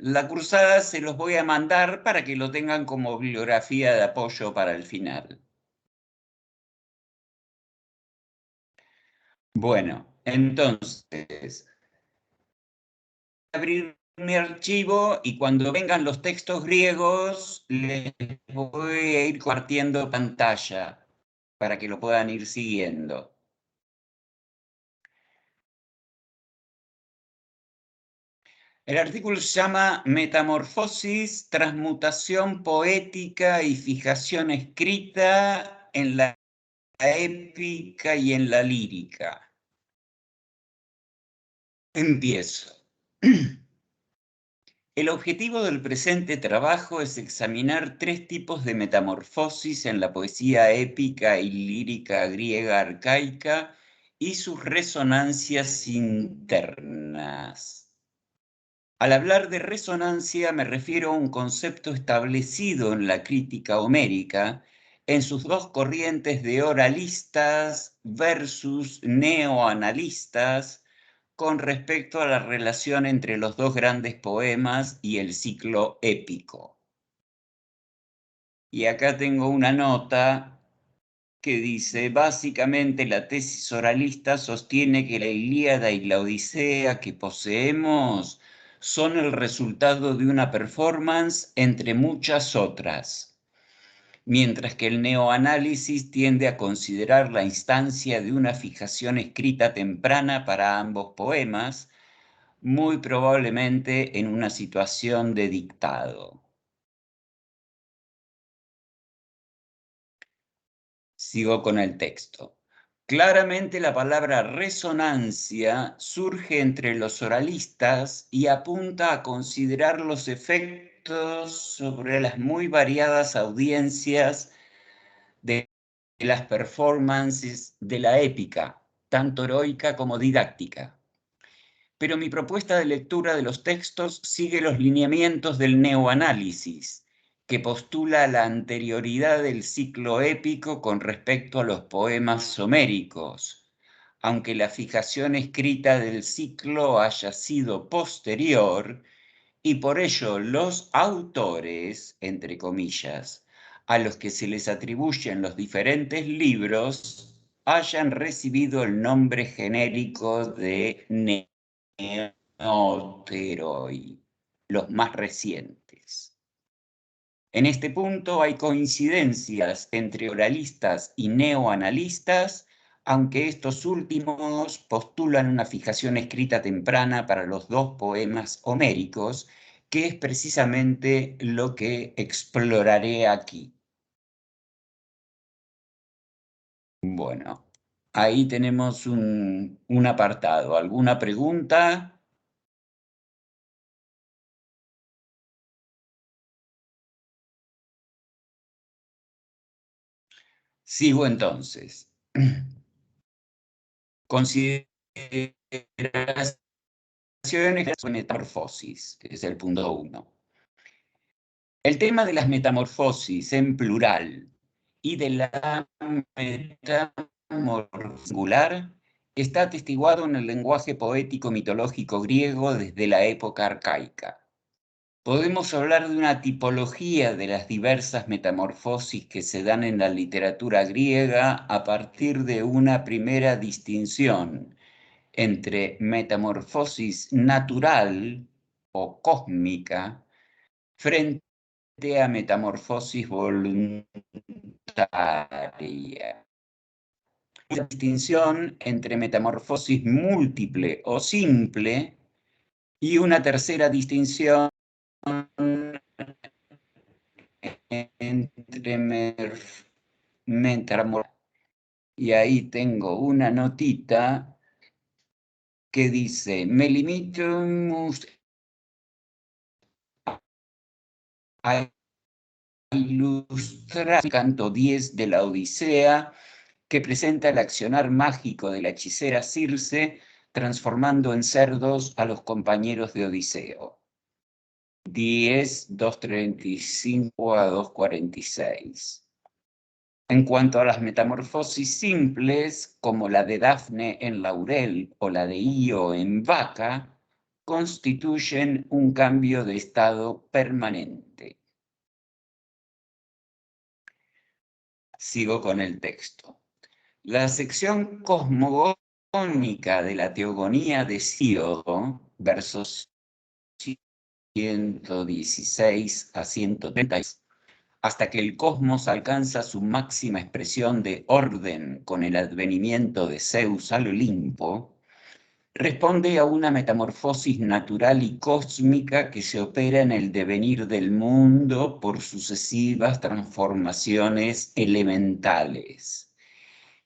La cursada se los voy a mandar para que lo tengan como bibliografía de apoyo para el final. Bueno, entonces, abrir mi archivo y cuando vengan los textos griegos les voy a ir compartiendo pantalla para que lo puedan ir siguiendo. El artículo se llama Metamorfosis, transmutación poética y fijación escrita en la épica y en la lírica. Empiezo. El objetivo del presente trabajo es examinar tres tipos de metamorfosis en la poesía épica y lírica griega arcaica y sus resonancias internas. Al hablar de resonancia me refiero a un concepto establecido en la crítica homérica en sus dos corrientes de oralistas versus neoanalistas con respecto a la relación entre los dos grandes poemas y el ciclo épico. Y acá tengo una nota que dice, básicamente la tesis oralista sostiene que la Ilíada y la Odisea que poseemos son el resultado de una performance entre muchas otras, mientras que el neoanálisis tiende a considerar la instancia de una fijación escrita temprana para ambos poemas, muy probablemente en una situación de dictado. Sigo con el texto. Claramente la palabra resonancia surge entre los oralistas y apunta a considerar los efectos sobre las muy variadas audiencias de las performances de la épica, tanto heroica como didáctica. Pero mi propuesta de lectura de los textos sigue los lineamientos del neoanálisis, que postula la anterioridad del ciclo épico con respecto a los poemas homéricos, aunque la fijación escrita del ciclo haya sido posterior, y por ello los autores, entre comillas, a los que se les atribuyen los diferentes libros, hayan recibido el nombre genérico de neoteroi, los más recientes. En este punto hay coincidencias entre oralistas y neoanalistas, aunque estos últimos postulan una fijación escrita temprana para los dos poemas homéricos, que es precisamente lo que exploraré aquí. Bueno, ahí tenemos un apartado. ¿Alguna pregunta? Sigo entonces. Consideraciones de metamorfosis, que es el punto 1. El tema de las metamorfosis en plural y de la metamorfosis singular está atestiguado en el lenguaje poético mitológico griego desde la época arcaica. Podemos hablar de una tipología de las diversas metamorfosis que se dan en la literatura griega a partir de una primera distinción entre metamorfosis natural o cósmica frente a metamorfosis voluntaria. La distinción entre metamorfosis múltiple o simple y una tercera distinción entre metamorfosis. Y ahí tengo una notita que dice, me limito a ilustrar el canto 10 de la Odisea, que presenta el accionar mágico de la hechicera Circe, transformando en cerdos a los compañeros de Odiseo. 10, 235 a 246. En cuanto a las metamorfosis simples, como la de Dafne en laurel o la de Io en vaca, constituyen un cambio de estado permanente. Sigo con el texto. La sección cosmogónica de la Teogonía de Hesíodo, versos 116 a 136, hasta que el cosmos alcanza su máxima expresión de orden con el advenimiento de Zeus al Olimpo, responde a una metamorfosis natural y cósmica que se opera en el devenir del mundo por sucesivas transformaciones elementales,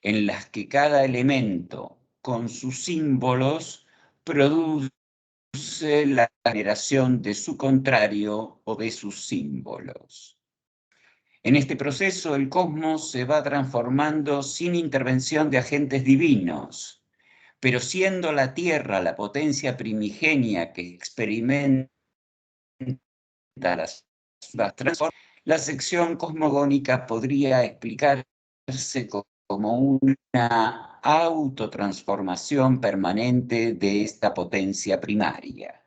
en las que cada elemento, con sus símbolos, produce la generación de su contrario o de sus símbolos. En este proceso, el cosmos se va transformando sin intervención de agentes divinos, pero siendo la Tierra la potencia primigenia que experimenta las transformaciones, la sección cosmogónica podría explicarse como una autotransformación permanente de esta potencia primaria.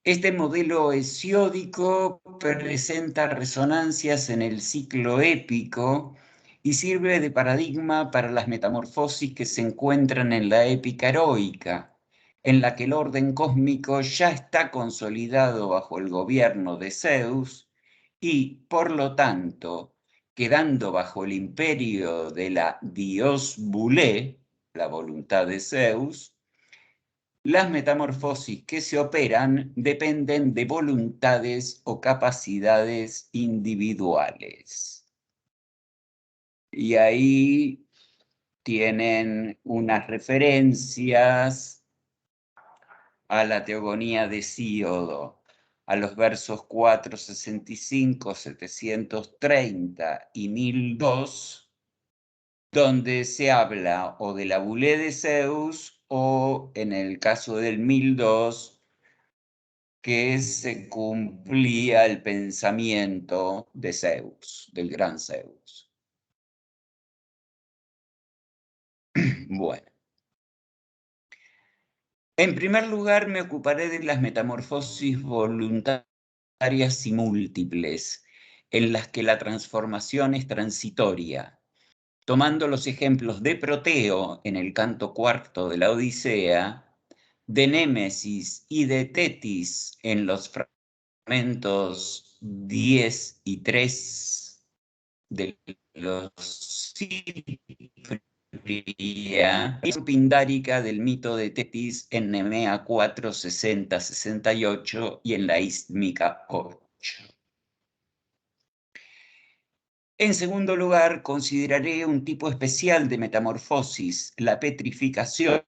Este modelo hesiódico presenta resonancias en el ciclo épico y sirve de paradigma para las metamorfosis que se encuentran en la épica heroica, en la que el orden cósmico ya está consolidado bajo el gobierno de Zeus y, por lo tanto, quedando bajo el imperio de la Dios Bulé, la voluntad de Zeus. Las metamorfosis que se operan dependen de voluntades o capacidades individuales. Y ahí tienen unas referencias a la Teogonía de Hesíodo, a los versos 465, 730 y 1002, donde se habla o de la bulé de Zeus o, en el caso del 1002, que se cumplía el pensamiento de Zeus, del gran Zeus. Bueno, en primer lugar me ocuparé de las metamorfosis voluntarias y múltiples, en las que la transformación es transitoria. Tomando los ejemplos de Proteo en el canto cuarto de la Odisea, de Némesis y de Tetis en los fragmentos 10 y 3 de los Cipria, y pindárica del mito de Tetis en Nemea 4, 60, 68 y en la Ístmica 8. En segundo lugar, consideraré un tipo especial de metamorfosis, la petrificación,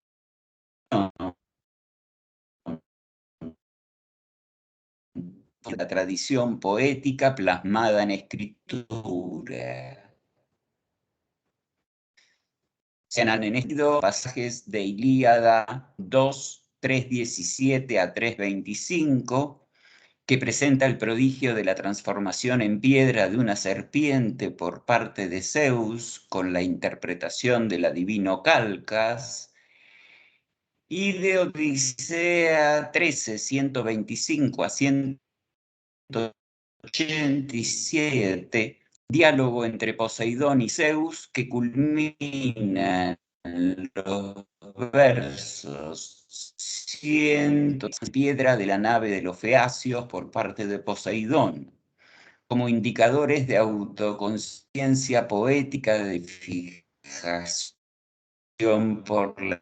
la tradición poética plasmada en escritura. Se han elegido pasajes de Ilíada 2, 3:17 a 3:25, que presenta el prodigio de la transformación en piedra de una serpiente por parte de Zeus con la interpretación del adivino Calcas, y de Odisea 13, 125 a 187, diálogo entre Poseidón y Zeus que culmina en los versos 100, piedra de la nave de los Feacios por parte de Poseidón, como indicadores de autoconciencia poética de fijación por la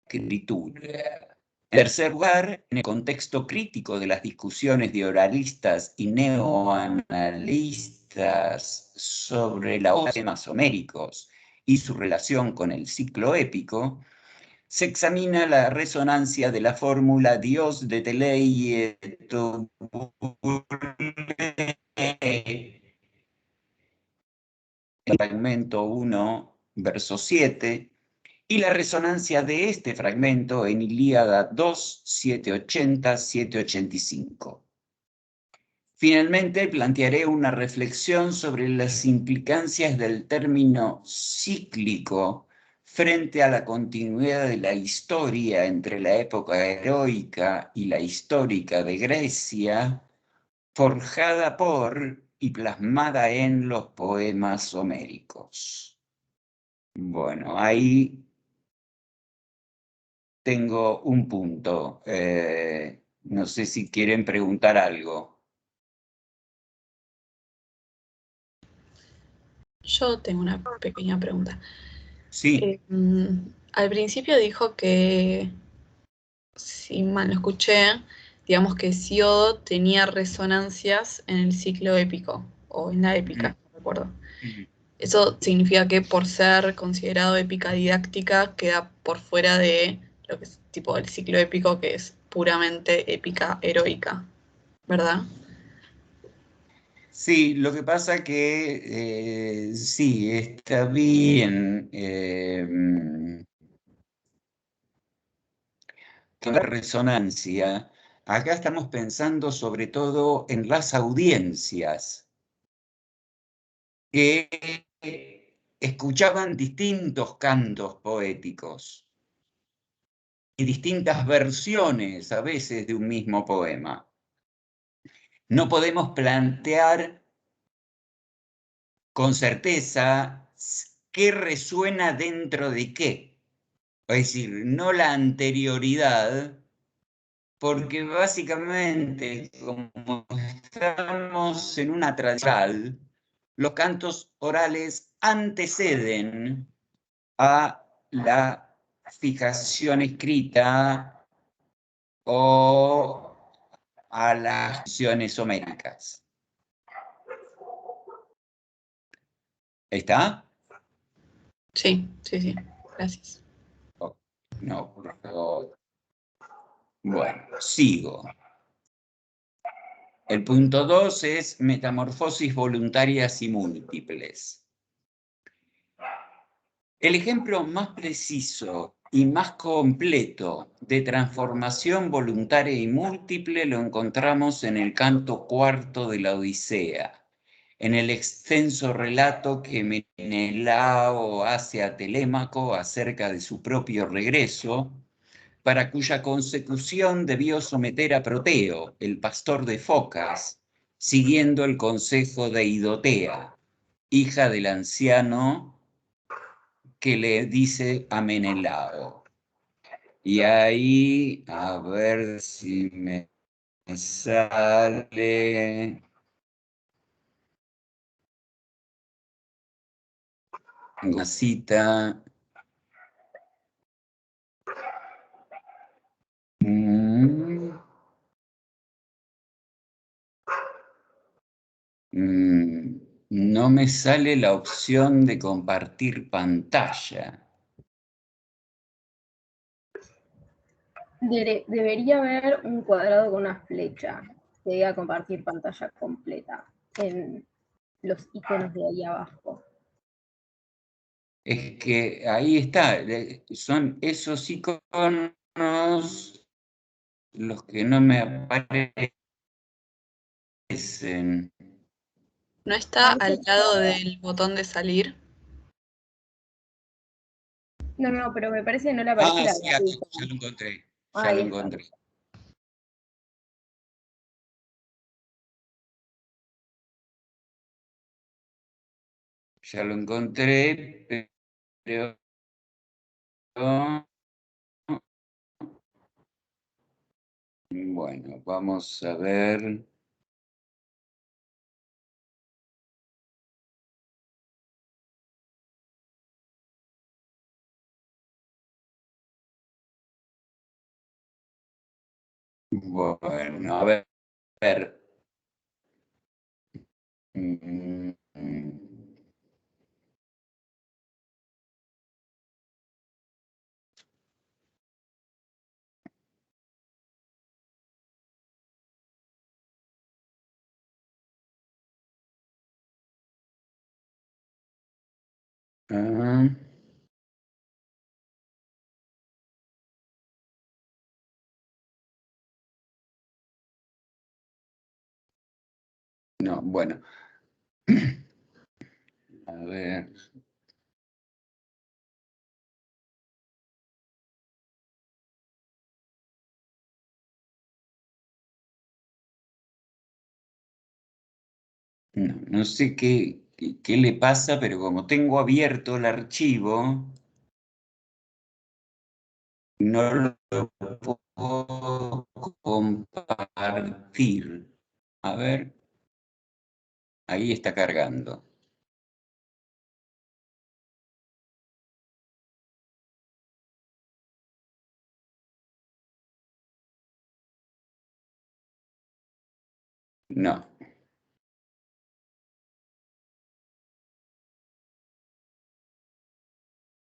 escritura. En tercer lugar, en el contexto crítico de las discusiones de oralistas y neoanalistas sobre la obra de temas homéricos y su relación con el ciclo épico, se examina la resonancia de la fórmula Dios de Teleie fragmento 1, verso 7, y la resonancia de este fragmento en Ilíada 2, 780, 785. Finalmente, plantearé una reflexión sobre las implicancias del término cíclico frente a la continuidad de la historia entre la época heroica y la histórica de Grecia, forjada por y plasmada en los poemas homéricos. Bueno, ahí tengo un punto. No sé si quieren preguntar algo. Yo tengo una pequeña pregunta. Sí. Al principio dijo que, si mal no escuché, digamos que Siodo tenía resonancias en el ciclo épico, o en la épica, no recuerdo. Eso significa que por ser considerado épica didáctica queda por fuera de lo que es tipo el ciclo épico, que es puramente épica heroica, ¿verdad? Sí, lo que pasa que sí, está bien. Con la resonancia, acá estamos pensando sobre todo en las audiencias que escuchaban distintos cantos poéticos y distintas versiones a veces de un mismo poema. No podemos plantear con certeza qué resuena dentro de qué. Es decir, no la anterioridad, porque básicamente, como estamos en una tradición, los cantos orales anteceden a la fijación escrita o a las acciones homéricas. ¿Está? Sí, sí, sí. Gracias. Oh, no, por favor. Bueno, sigo. El punto 2 es metamorfosis voluntarias y múltiples. El ejemplo más preciso y más completo de transformación voluntaria y múltiple lo encontramos en el canto cuarto de la Odisea, en el extenso relato que Menelao hace a Telémaco acerca de su propio regreso, para cuya consecución debió someter a Proteo, el pastor de focas, siguiendo el consejo de Idotea, hija del anciano que le dice a Menelao. Y ahí, a ver si me sale una cita. Mm, no me sale la opción de compartir pantalla. Debería haber un cuadrado con una flecha que diga compartir pantalla completa en los iconos de ahí abajo. Es que ahí está, son esos iconos los que no me aparecen. ¿No está al lado del botón de salir? No, pero me parece que no le aparece la Sí, aquí, barrita. ya lo encontré, ya lo Ahí está. encontré. Ya lo encontré, pero bueno, vamos a ver. Bueno, a ver. Mm, ah, no, bueno. A ver. No sé qué le pasa, pero como tengo abierto el archivo, no lo puedo compartir. A ver, ahí está cargando. No.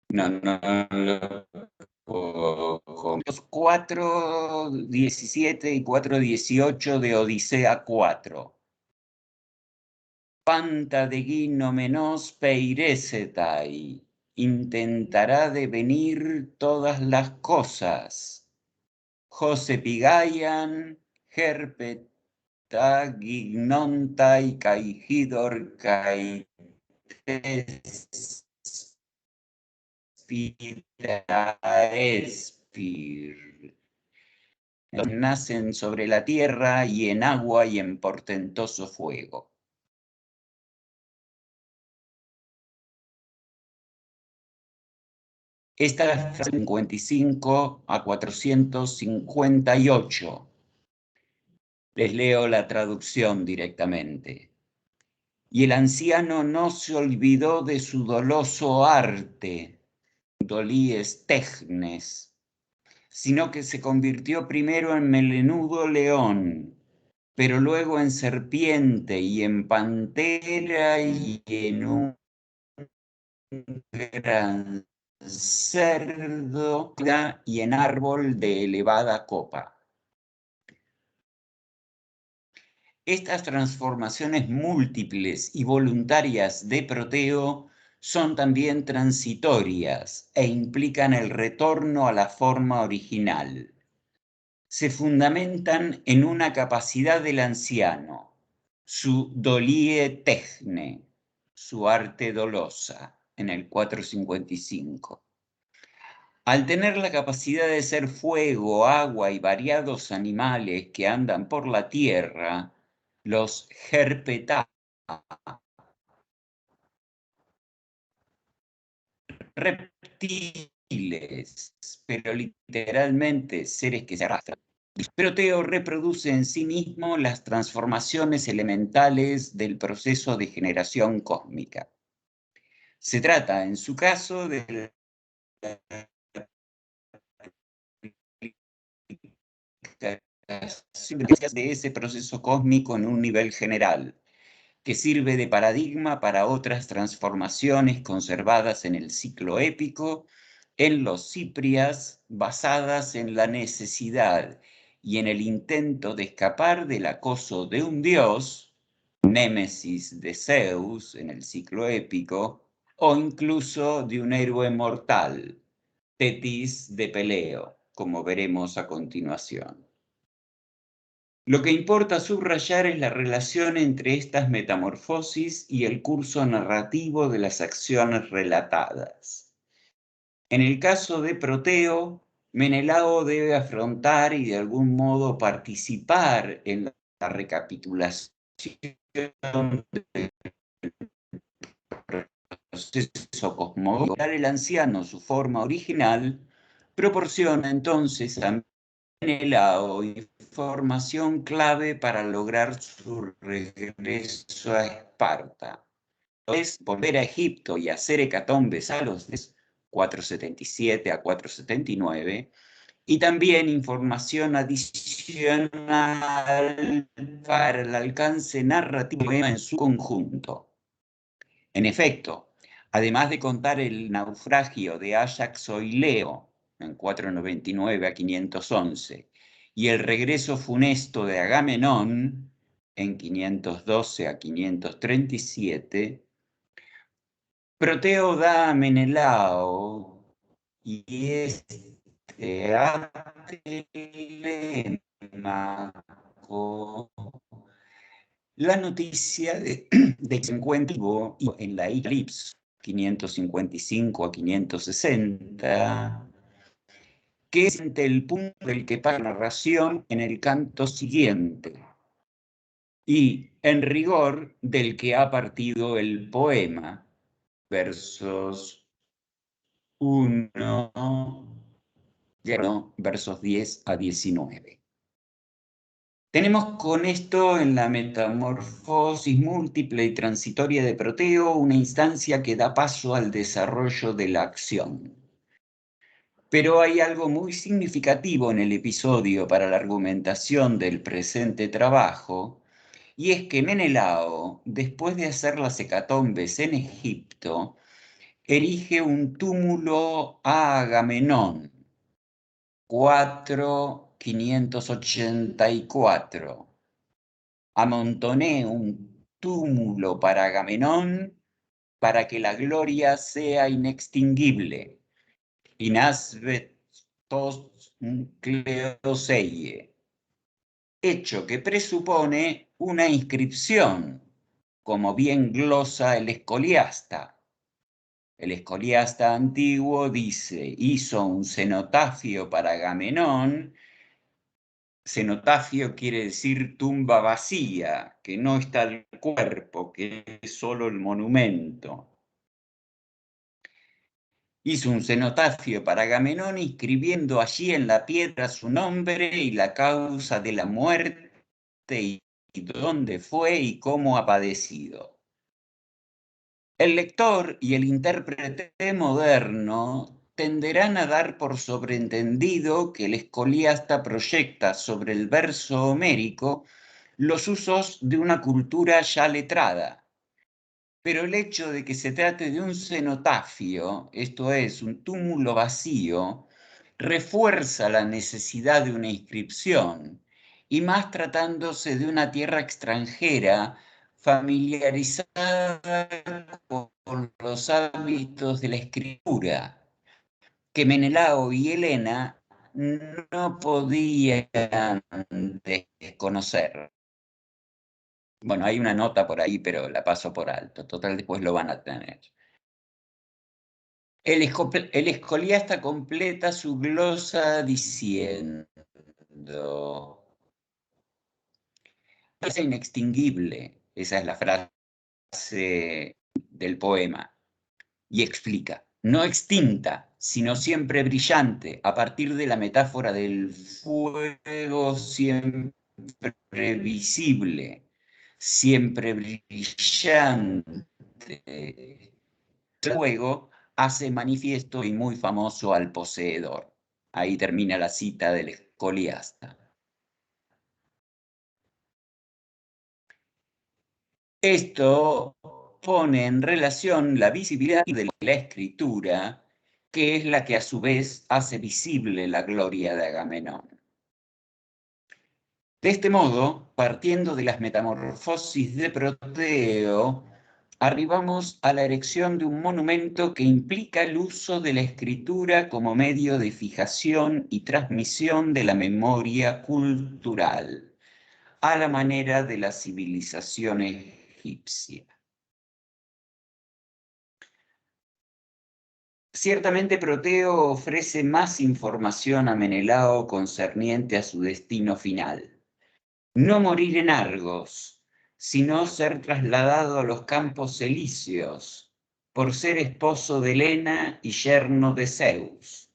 No, no, no. 4:17 y 4:18 de Odisea 4. Panta de guino menos peiresetai, intentará devenir todas las cosas. Jose pigaian, herpeta gignontai kai hidor kai espir. Nacen sobre la tierra y en agua y en portentoso fuego. Esta es 55 a 458. Les leo la traducción directamente. Y el anciano no se olvidó de su doloso arte, dolíes tegnes, sino que se convirtió primero en melenudo león, pero luego en serpiente y en pantera y en un gran cerdo y en árbol de elevada copa. Estas transformaciones múltiples y voluntarias de Proteo son también transitorias e implican el retorno a la forma original. Se fundamentan en una capacidad del anciano, su dolie techne, su arte dolosa, en el 455. Al tener la capacidad de ser fuego, agua y variados animales que andan por la tierra, los herpetá, reptiles, pero literalmente seres que se arrastran. Proteo reproduce en sí mismo las transformaciones elementales del proceso de generación cósmica. Se trata, en su caso, de ese proceso cósmico en un nivel general, que sirve de paradigma para otras transformaciones conservadas en el ciclo épico, en los ciprias, basadas en la necesidad y en el intento de escapar del acoso de un dios, némesis de Zeus en el ciclo épico, o incluso de un héroe mortal, Tetis de Peleo, como veremos a continuación. Lo que importa subrayar es la relación entre estas metamorfosis y el curso narrativo de las acciones relatadas. En el caso de Proteo, Menelao debe afrontar y de algún modo participar en la recapitulación del proceso cosmológico. El anciano, su forma original, proporciona entonces a Menelao información clave para lograr su regreso a Esparta. Es volver a Egipto y hacer hecatombes a los 477 a 479, y también información adicional para el alcance narrativo en su conjunto. En efecto, además de contar el naufragio de Ajax o Ileo en 499 a 511 y el regreso funesto de Agamenón en 512 a 537, Proteo da a Menelao y este Telémaco la noticia de que se encuentra en la isla Lips, 555 a 560, que es el punto del que para la narración en el canto siguiente. y en rigor del que ha partido el poema, versos 10 a 19. Tenemos con esto en la metamorfosis múltiple y transitoria de Proteo una instancia que da paso al desarrollo de la acción. Pero hay algo muy significativo en el episodio para la argumentación del presente trabajo, y es que Menelao, después de hacer las hecatombes en Egipto, erige un túmulo a Agamenón, 4.584. Amontoné un túmulo para Agamenón para que la gloria sea inextinguible. Inasvet tos cleoseie. Hecho que presupone una inscripción, como bien glosa el escoliasta. El escoliasta antiguo dice, hizo un cenotafio para Agamenón. Cenotafio quiere decir tumba vacía, que no está el cuerpo, que es solo el monumento. Hizo un cenotafio para Agamenón, escribiendo allí en la piedra su nombre y la causa de la muerte y dónde fue y cómo ha padecido. El lector y el intérprete moderno tenderán a dar por sobreentendido que el escoliasta proyecta sobre el verso homérico los usos de una cultura ya letrada. Pero el hecho de que se trate de un cenotafio, esto es, un túmulo vacío, refuerza la necesidad de una inscripción, y más tratándose de una tierra extranjera familiarizada con los hábitos de la escritura, que Menelao y Helena no podían desconocer. Bueno, hay una nota por ahí, pero la paso por alto. Total, después lo van a tener. El escoliasta completa su glosa diciendo: es inextinguible, esa es la frase del poema, y explica, no extinta, sino siempre brillante, a partir de la metáfora del fuego siempre visible, siempre brillante. El fuego hace manifiesto y muy famoso al poseedor. Ahí termina la cita del escoliasta. Esto pone en relación la visibilidad de la escritura, que es la que a su vez hace visible la gloria de Agamenón. De este modo, partiendo de las metamorfosis de Proteo, arribamos a la erección de un monumento que implica el uso de la escritura como medio de fijación y transmisión de la memoria cultural, a la manera de la civilización egipcia. Ciertamente Proteo ofrece más información a Menelao concerniente a su destino final. No morir en Argos, sino ser trasladado a los campos elíseos, por ser esposo de Helena y yerno de Zeus.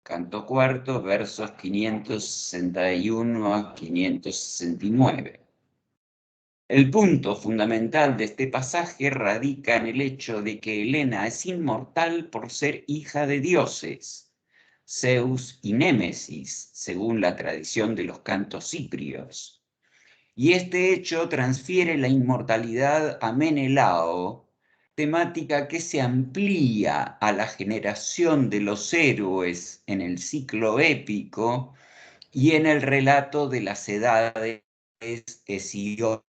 Canto cuarto, versos 561 a 569. El punto fundamental de este pasaje radica en el hecho de que Helena es inmortal por ser hija de dioses, Zeus y Némesis, según la tradición de los cantos ciprios. Y este hecho transfiere la inmortalidad a Menelao, temática que se amplía a la generación de los héroes en el ciclo épico y en el relato de las edades hesiódico,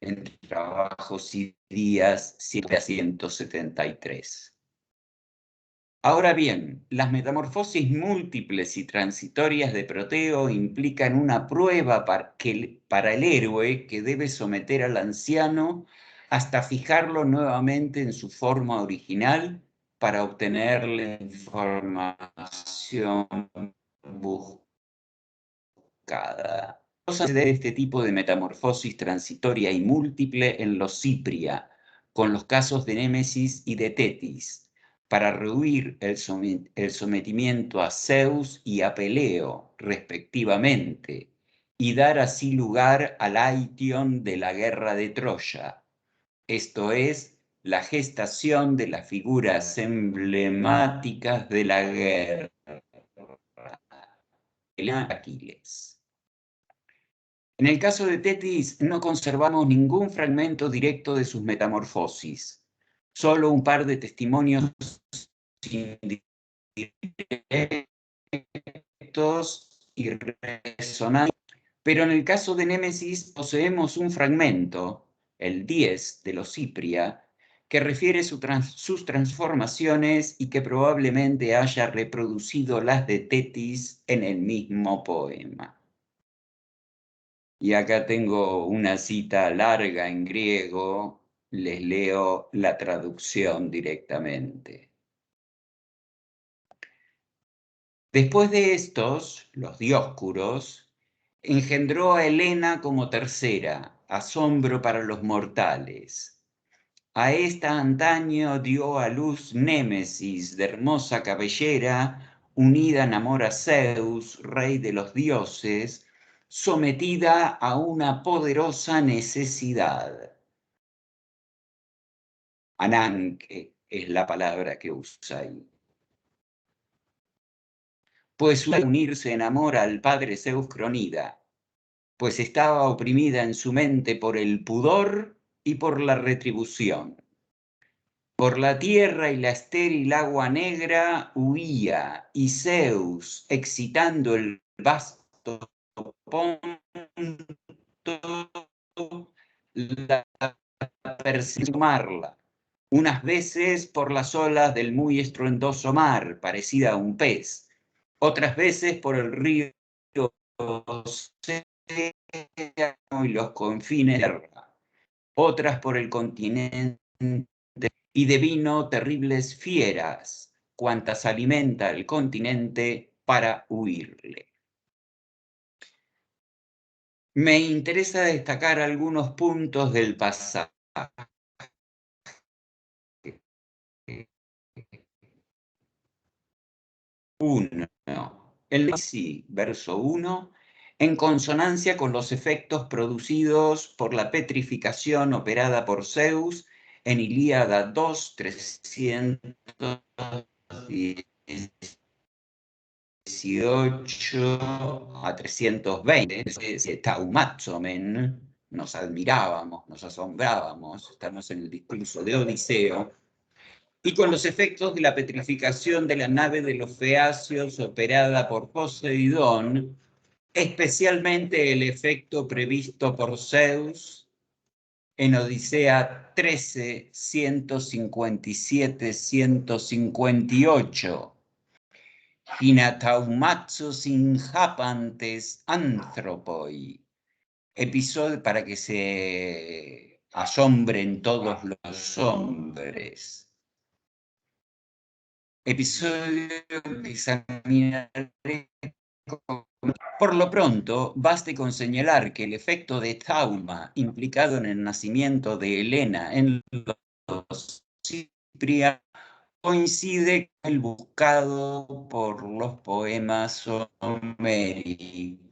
entre trabajos y días 773. Ahora bien, las metamorfosis múltiples y transitorias de Proteo implican una prueba para el héroe que debe someter al anciano hasta fijarlo nuevamente en su forma original para obtener la información buscada. de este tipo de metamorfosis transitoria y múltiple en los Cipria, con los casos de Némesis y de Tetis, para rehuir el sometimiento a Zeus y a Peleo, respectivamente, y dar así lugar al Aition de la guerra de Troya, esto es, la gestación de las figuras emblemáticas de la guerra, Aquiles. En el caso de Tetis no conservamos ningún fragmento directo de sus metamorfosis, solo un par de testimonios indirectos y resonantes. Pero en el caso de Némesis poseemos un fragmento, el 10 de los Cipria, que refiere sus transformaciones y que probablemente haya reproducido las de Tetis en el mismo poema. Y acá tengo una cita larga en griego, les leo la traducción directamente. Después de estos, los Dioscuros, engendró a Helena como tercera, asombro para los mortales. A esta antaño dio a luz Némesis, de hermosa cabellera, unida en amor a Zeus, rey de los dioses, sometida a una poderosa necesidad. Ananke es la palabra que usa ahí. Pues unirse en amor al padre Zeus Cronida, pues estaba oprimida en su mente por el pudor y por la retribución. Por la tierra y la estéril agua negra huía, y Zeus, excitando el vasto ponto, la persumarla, unas veces por las olas del muy estruendoso mar, parecida a un pez, otras veces por el río y los confines de la tierra, otras por el continente, y de vino terribles fieras, cuantas alimenta el continente para huirle. Me interesa destacar algunos puntos del pasaje. 1. El sí, verso 1, en consonancia con los efectos producidos por la petrificación operada por Zeus en Ilíada 2, 318 a 320, taumatzomen, nos admirábamos, nos asombrábamos, estamos en el discurso de Odiseo, y con los efectos de la petrificación de la nave de los Feacios operada por Poseidón, especialmente el efecto previsto por Zeus en Odisea 13, 157, 158. Hinataumatsos inhapantes anthropoi. Episodio para que se asombren todos los hombres. Episodio que examinaré. Por lo pronto, baste con señalar que el efecto de Tauma implicado en el nacimiento de Helena en los Cipria coincide con el buscado por los poemas homéricos.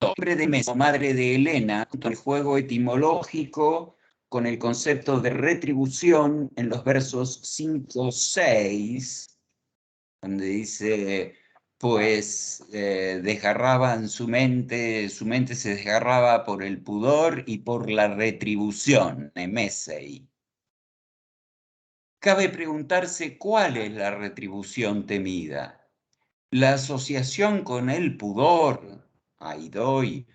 Nombre de Meso, madre de Helena, el juego etimológico con el concepto de retribución en los versos 5, 6, donde dice, pues desgarraban su mente se desgarraba por el pudor y por la retribución, Nemesei. Cabe preguntarse cuál es la retribución temida. La asociación con el pudor, Aidoi,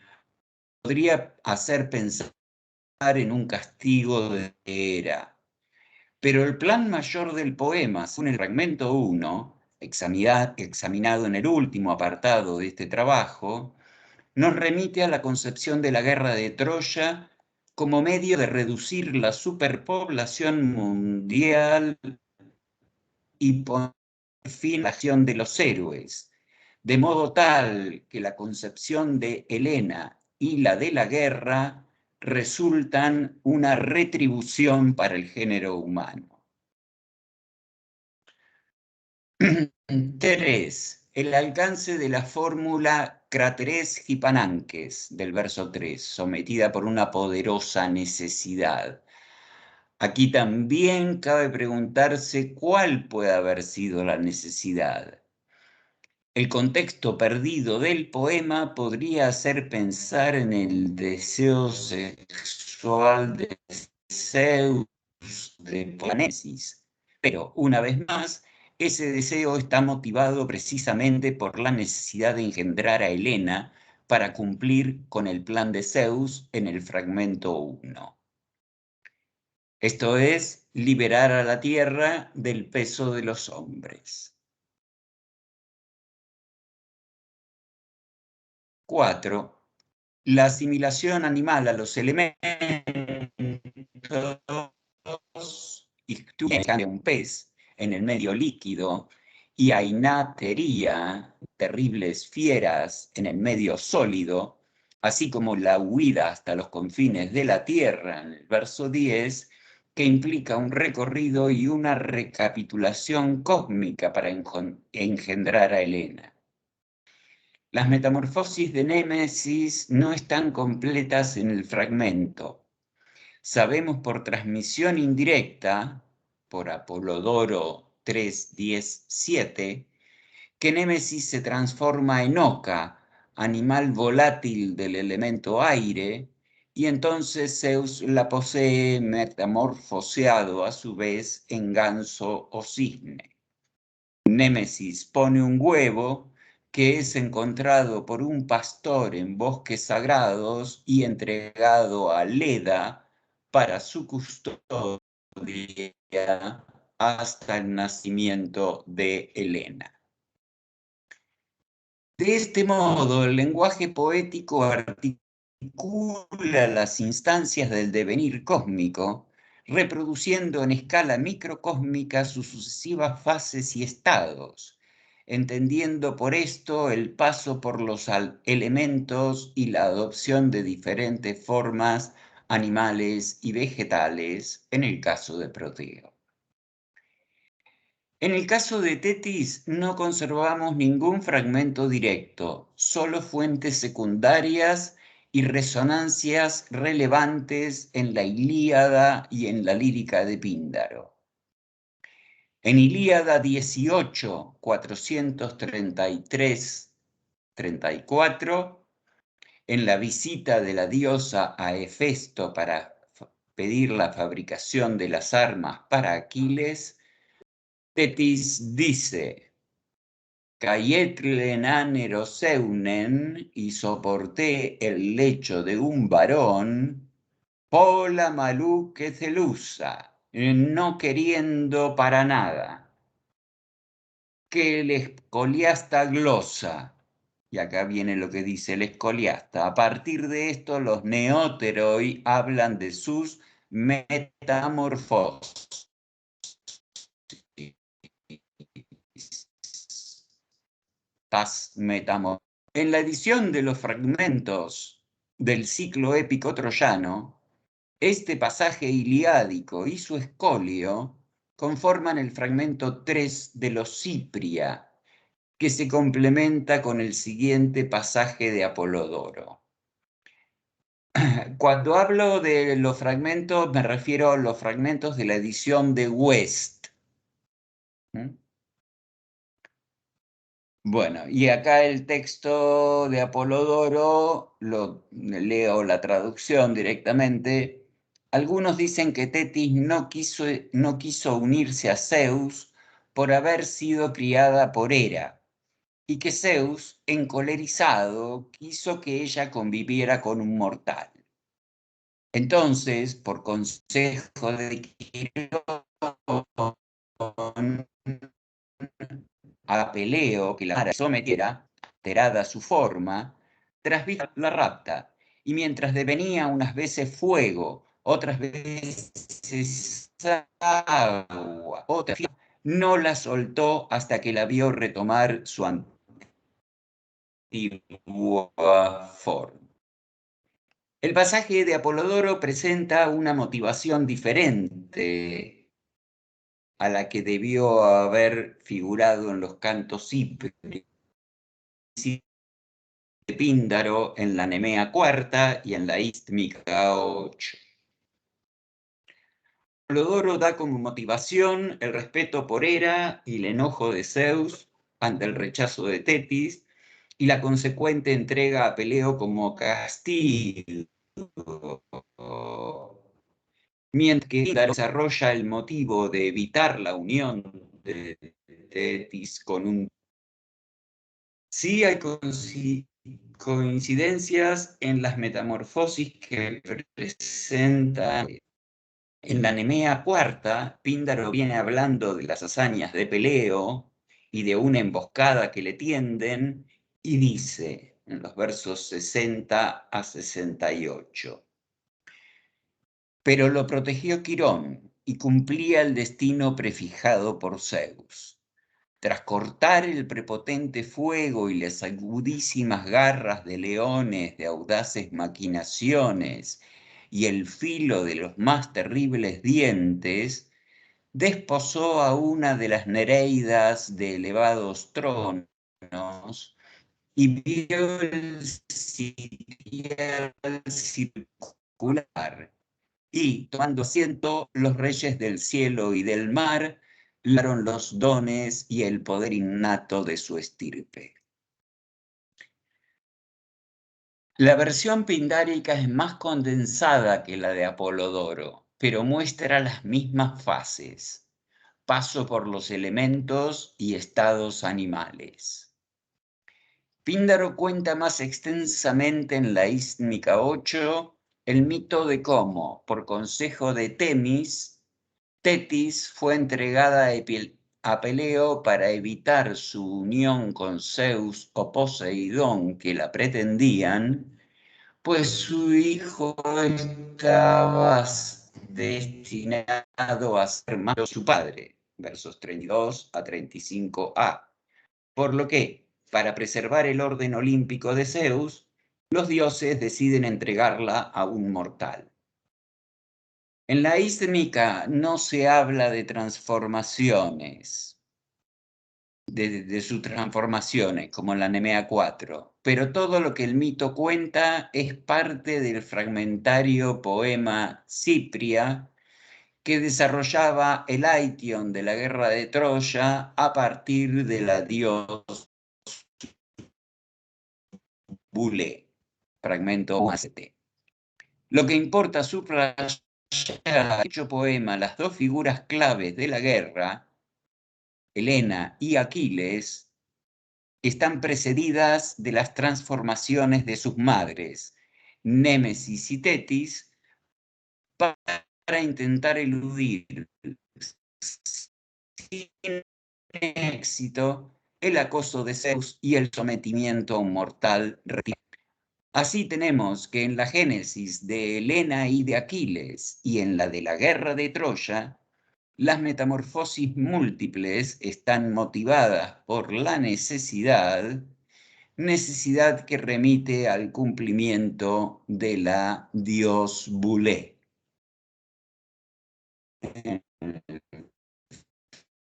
podría hacer pensar en un castigo de Hera. Pero el plan mayor del poema, según el fragmento 1, examinado en el último apartado de este trabajo, nos remite a la concepción de la guerra de Troya como medio de reducir la superpoblación mundial y poner fin a la acción de los héroes, de modo tal que la concepción de Helena y la de la guerra resultan una retribución para el género humano. 3. El alcance de la fórmula crateres hipananques del verso 3, sometida por una poderosa necesidad. Aquí también cabe preguntarse cuál puede haber sido la necesidad. El contexto perdido del poema podría hacer pensar en el deseo sexual de Zeus de Panesis, pero una vez más, ese deseo está motivado precisamente por la necesidad de engendrar a Helena para cumplir con el plan de Zeus en el fragmento 1. Esto es, liberar a la tierra del peso de los hombres. 4. La asimilación animal a los elementos incluye un pez en el medio líquido y a inatería, terribles fieras en el medio sólido, así como la huida hasta los confines de la tierra en el verso 10, que implica un recorrido y una recapitulación cósmica para engendrar a Helena. Las metamorfosis de Némesis no están completas en el fragmento. Sabemos por transmisión indirecta, por Apolodoro 3.10.7, que Némesis se transforma en oca, animal volátil del elemento aire, y entonces Zeus la posee metamorfoseado a su vez en ganso o cisne. Némesis pone un huevo que es encontrado por un pastor en bosques sagrados y entregado a Leda para su custodia hasta el nacimiento de Helena. De este modo, el lenguaje poético articula las instancias del devenir cósmico, reproduciendo en escala microcósmica sus sucesivas fases y estados, entendiendo por esto el paso por los elementos y la adopción de diferentes formas animales y vegetales en el caso de Proteo. En el caso de Tetis no conservamos ningún fragmento directo, solo fuentes secundarias y resonancias relevantes en la Ilíada y en la lírica de Píndaro. En Ilíada 18, 433-34, en la visita de la diosa a Hefesto para pedir la fabricación de las armas para Aquiles, Tetis dice: Cayetle seunen, y soporté el lecho de un varón, pola malú que celusa, no queriendo para nada, que el escoliasta glosa. Y acá viene lo que dice el escoliasta. A partir de esto, los neóteroi hablan de sus metamorfosis. En la edición de los fragmentos del ciclo épico troyano, este pasaje iliádico y su escolio conforman el fragmento 3 de los Cipria, que se complementa con el siguiente pasaje de Apolodoro. Cuando hablo de los fragmentos, me refiero a los fragmentos de la edición de West. Bueno, y acá el texto de Apolodoro, leo la traducción directamente. Algunos dicen que Tetis no quiso unirse a Zeus por haber sido criada por Hera, y que Zeus, encolerizado, quiso que ella conviviera con un mortal. Entonces, por consejo de Quirón, a Peleo que la sometiera, alterada su forma, tras la rapta, y mientras devenía unas veces fuego, otras veces agua, otras no la soltó hasta que la vio retomar su antigua forma. El pasaje de Apolodoro presenta una motivación diferente a la que debió haber figurado en los cantos ciprios de Píndaro, en la Nemea cuarta y en la Istmica 8. Apolodoro da como motivación el respeto por Hera y el enojo de Zeus ante el rechazo de Tetis y la consecuente entrega a Peleo como castigo. Mientras que Píndaro desarrolla el motivo de evitar la unión de Tetis con un... Sí hay coincidencias en las metamorfosis que presenta. En la Nemea cuarta, Píndaro viene hablando de las hazañas de Peleo y de una emboscada que le tienden, y dice en los versos 60 a 68: pero lo protegió Quirón y cumplía el destino prefijado por Zeus. Tras cortar el prepotente fuego y las agudísimas garras de leones de audaces maquinaciones y el filo de los más terribles dientes, desposó a una de las nereidas de elevados tronos y vio el sitial circular. Y, tomando asiento, los reyes del cielo y del mar dieron los dones y el poder innato de su estirpe. La versión pindárica es más condensada que la de Apolodoro, pero muestra las mismas fases: paso por los elementos y estados animales. Píndaro cuenta más extensamente en la Istmica 8 el mito de cómo, por consejo de Tetis fue entregada a Peleo para evitar su unión con Zeus o Poseidón, que la pretendían, pues su hijo estaba destinado a ser más que su padre, versos 32 a 35a. Por lo que, para preservar el orden olímpico de Zeus, los dioses deciden entregarla a un mortal. En la Istmica no se habla de transformaciones, de sus transformaciones, como en la Nemea 4, pero todo lo que el mito cuenta es parte del fragmentario poema Cipria, que desarrollaba el Aition de la guerra de Troya a partir de la diosa Bulé, fragmento UACT. Lo que importa subrayar en dicho poema las dos figuras claves de la guerra, Helena y Aquiles, están precedidas de las transformaciones de sus madres, Némesis y Tetis, para intentar eludir sin éxito el acoso de Zeus y el sometimiento a un mortal. Así tenemos que en la génesis de Helena y de Aquiles y en la de la guerra de Troya, las metamorfosis múltiples están motivadas por la necesidad que remite al cumplimiento de la dios Bulé.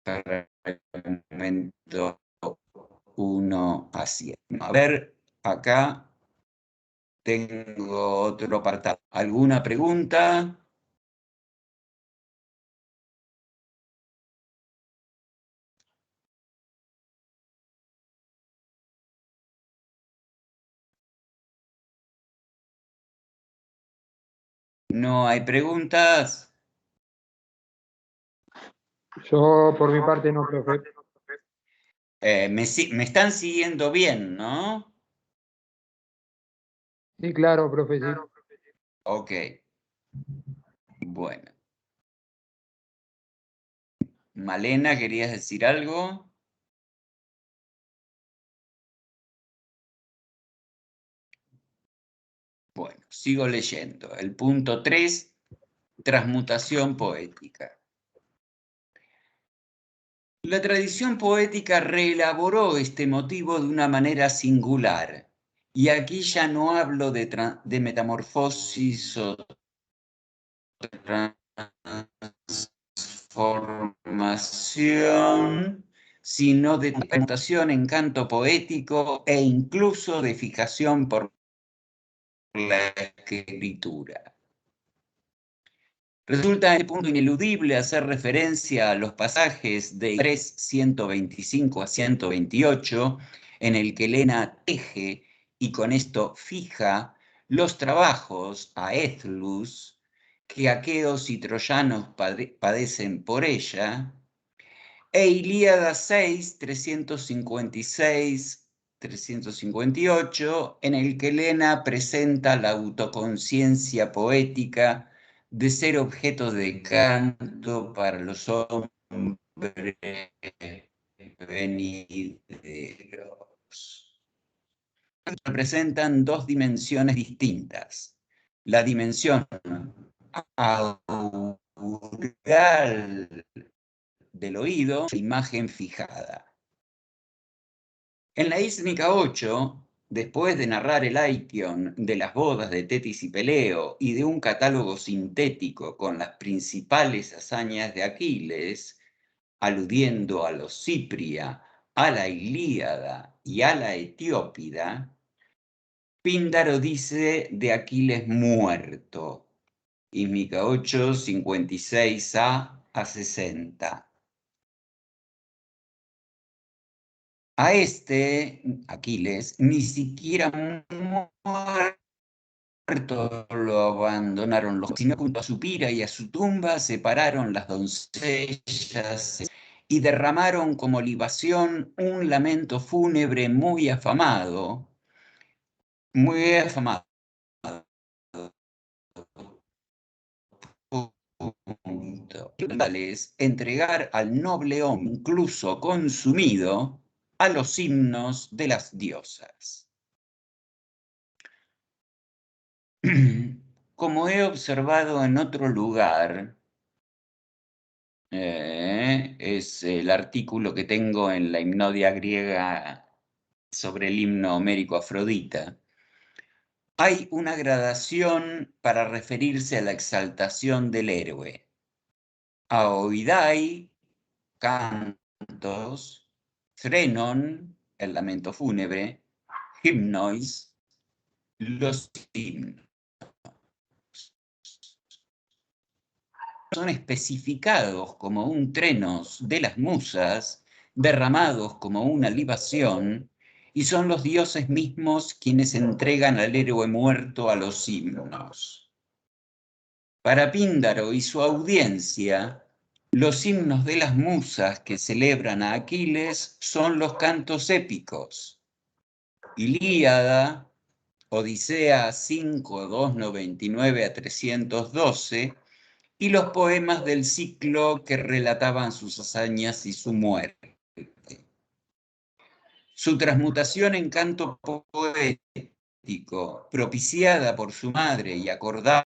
Fragmento 1 a 7. A ver, acá tengo otro apartado. ¿Alguna pregunta? ¿No hay preguntas? Yo, por mi parte, no, profe. Me están siguiendo bien, ¿no? Sí, claro, profe, sí. Ok. Bueno. Malena, ¿querías decir algo? Bueno, sigo leyendo. El punto 3, transmutación poética. La tradición poética reelaboró este motivo de una manera singular. Y aquí ya no hablo de metamorfosis o transformación, sino de transmutación en canto poético e incluso de fijación por la escritura. Resulta en este punto ineludible hacer referencia a los pasajes de 3:125 a 128, en el que Helena teje y con esto fija los trabajos a Ézlus que aqueos y troyanos padecen por ella, e Ilíada 6, 356, 358, en el que Helena presenta la autoconciencia poética de ser objeto de canto para los hombres venideros. Representan dos dimensiones distintas. La dimensión aural del oído, imagen fijada. En la Ísnica 8, después de narrar el Aikion de las bodas de Tetis y Peleo y de un catálogo sintético con las principales hazañas de Aquiles, aludiendo a los Cipria, a la Ilíada y a la Etiópida, Píndaro dice de Aquiles muerto, Ísnica 8, 56a a 60. A Aquiles, ni siquiera muerto lo abandonaron los, sino junto a su pira y a su tumba separaron las doncellas y derramaron como libación un lamento fúnebre muy afamado, entregar al noble hombre, incluso consumido, a los himnos de las diosas. Como he observado en otro lugar, es el artículo que tengo en la himnodia griega sobre el himno homérico Afrodita, hay una gradación para referirse a la exaltación del héroe. Aoidai, cantos, Threnon, el lamento fúnebre, himnois, los himnos. Son especificados como un trenos de las musas, derramados como una libación, y son los dioses mismos quienes entregan al héroe muerto a los himnos. Para Píndaro y su audiencia, los himnos de las musas que celebran a Aquiles son los cantos épicos. Ilíada, Odisea 5, 299 a 312, y los poemas del ciclo que relataban sus hazañas y su muerte. Su transmutación en canto poético, propiciada por su madre y acordada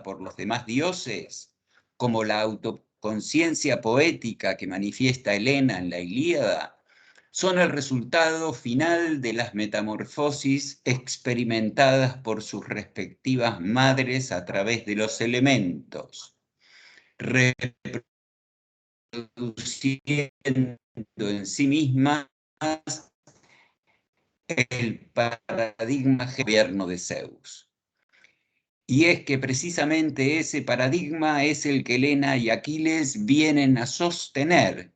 por los demás dioses, como la autoconciencia poética que manifiesta Helena en la Ilíada, son el resultado final de las metamorfosis experimentadas por sus respectivas madres a través de los elementos, reproduciendo en sí mismas el paradigma gobierno de Zeus. Y es que precisamente ese paradigma es el que Helena y Aquiles vienen a sostener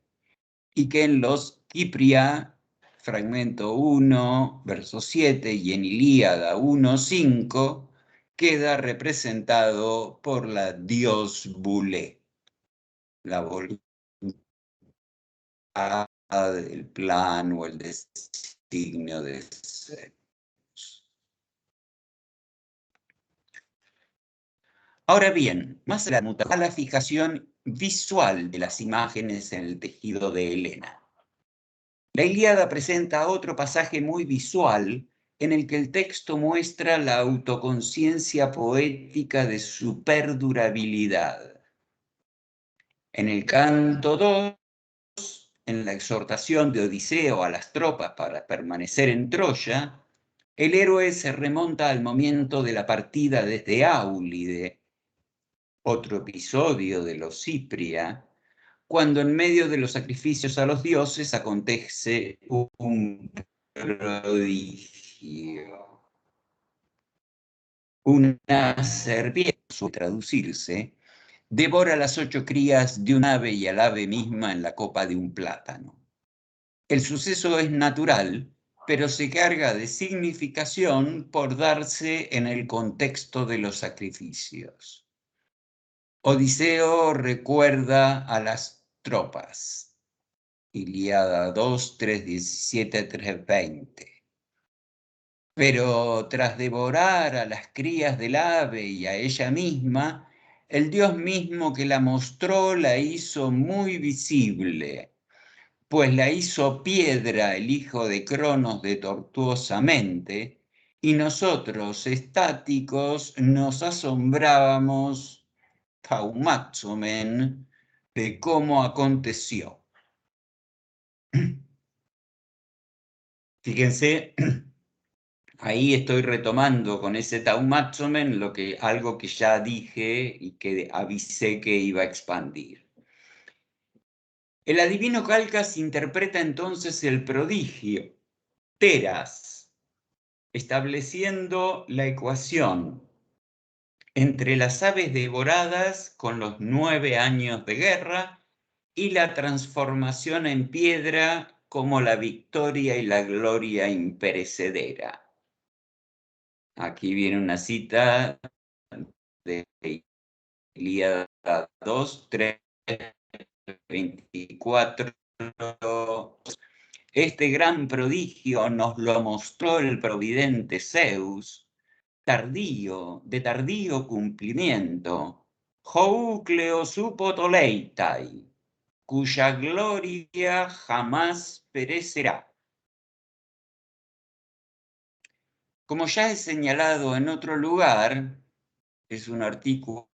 y que en los Cipria, fragmento 1, verso 7, y en Ilíada 1:5, queda representado por la dios Bulé, la voluntad del plan o el designio de Zeus. Ahora bien, más a la fijación visual de las imágenes en el tejido de Helena. La Ilíada presenta otro pasaje muy visual en el que el texto muestra la autoconciencia poética de su perdurabilidad. En el canto 2, en la exhortación de Odiseo a las tropas para permanecer en Troya, el héroe se remonta al momento de la partida desde Áulide, otro episodio de los Cipria, cuando en medio de los sacrificios a los dioses acontece un prodigio. Una serpiente, suele traducirse, devora las 8 crías de un ave y al ave misma en la copa de un plátano. El suceso es natural, pero se carga de significación por darse en el contexto de los sacrificios. Odiseo recuerda a las tropas. Ilíada 2, 3:17, 3:20. Pero tras devorar a las crías del ave y a ella misma, el dios mismo que la mostró la hizo muy visible, pues la hizo piedra el hijo de Cronos de tortuosamente, y nosotros, estáticos, nos asombrábamos, taumáxomen, de cómo aconteció. Fíjense, ahí estoy retomando con ese taumáxomen algo que ya dije y que avisé que iba a expandir. El adivino Calcas interpreta entonces el prodigio, teras, estableciendo la ecuación entre las aves devoradas con los 9 años de guerra y la transformación en piedra como la victoria y la gloria imperecedera. Aquí viene una cita de Ilíada 2, 3, 24. Este gran prodigio nos lo mostró el providente Zeus, de tardío cumplimiento, Joucleo supotoleitai, cuya gloria jamás perecerá. Como ya he señalado en otro lugar, es un artículo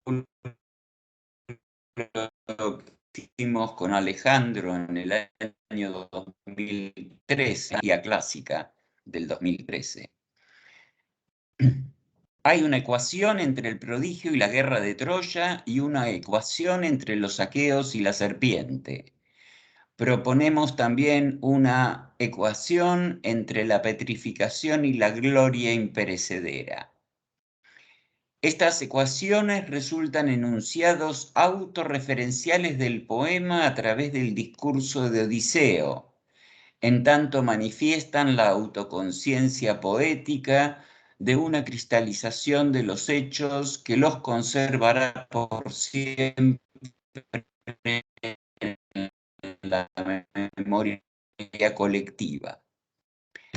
que hicimos con Alejandro en el año 2013, guía clásica del 2013. Hay una ecuación entre el prodigio y la guerra de Troya y una ecuación entre los aqueos y la serpiente. Proponemos también una ecuación entre la petrificación y la gloria imperecedera. Estas ecuaciones resultan enunciados autorreferenciales del poema a través del discurso de Odiseo, en tanto manifiestan la autoconciencia poética de una cristalización de los hechos que los conservará por siempre en la memoria colectiva.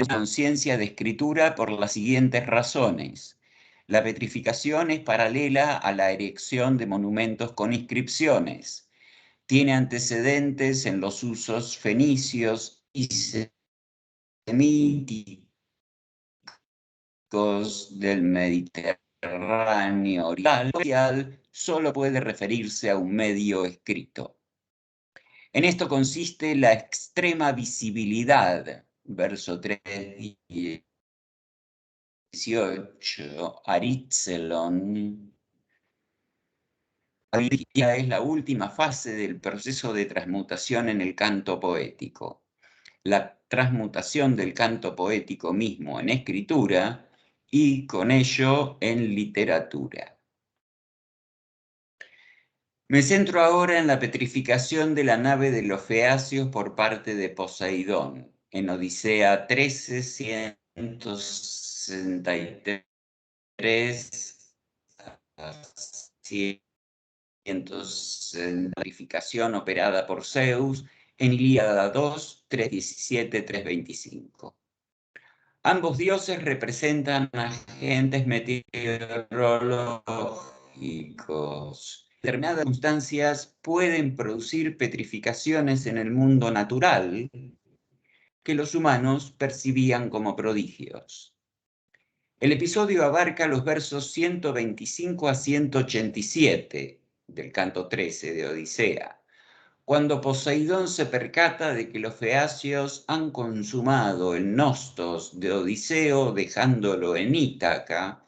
Conciencia de escritura por las siguientes razones. La petrificación es paralela a la erección de monumentos con inscripciones. Tiene antecedentes en los usos fenicios y semíticos del Mediterráneo oriental, solo puede referirse a un medio escrito. En esto consiste la extrema visibilidad, verso 3:18, Aritzelon. Es la última fase del proceso de transmutación en el canto poético. La transmutación del canto poético mismo en escritura y con ello en literatura. Me centro ahora en la petrificación de la nave de los feacios por parte de Poseidón, en Odisea 13, 163 a 100, petrificación operada por Zeus, en Ilíada 2, 3:17, 3:25. Ambos dioses representan agentes meteorológicos. Determinadas circunstancias pueden producir petrificaciones en el mundo natural que los humanos percibían como prodigios. El episodio abarca los versos 125 a 187 del canto 13 de Odisea, cuando Poseidón se percata de que los feacios han consumado el nostos de Odiseo dejándolo en Ítaca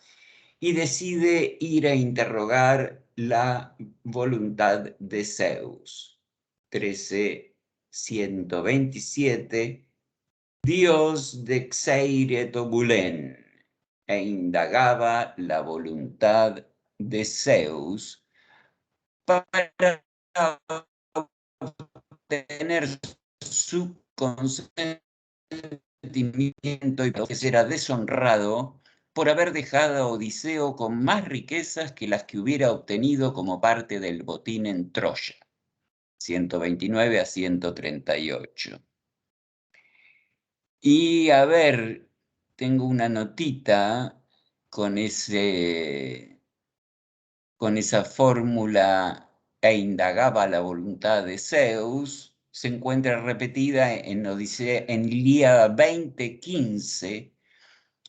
y decide ir a interrogar la voluntad de Zeus. 13.127, Dios de Xeire Tobulen, e indagaba la voluntad de Zeus para obtener su consentimiento y que será deshonrado por haber dejado a Odiseo con más riquezas que las que hubiera obtenido como parte del botín en Troya. 129 a 138. Y a ver, tengo una notita con esa fórmula e indagaba la voluntad de Zeus, se encuentra repetida en Ilíada 20:15,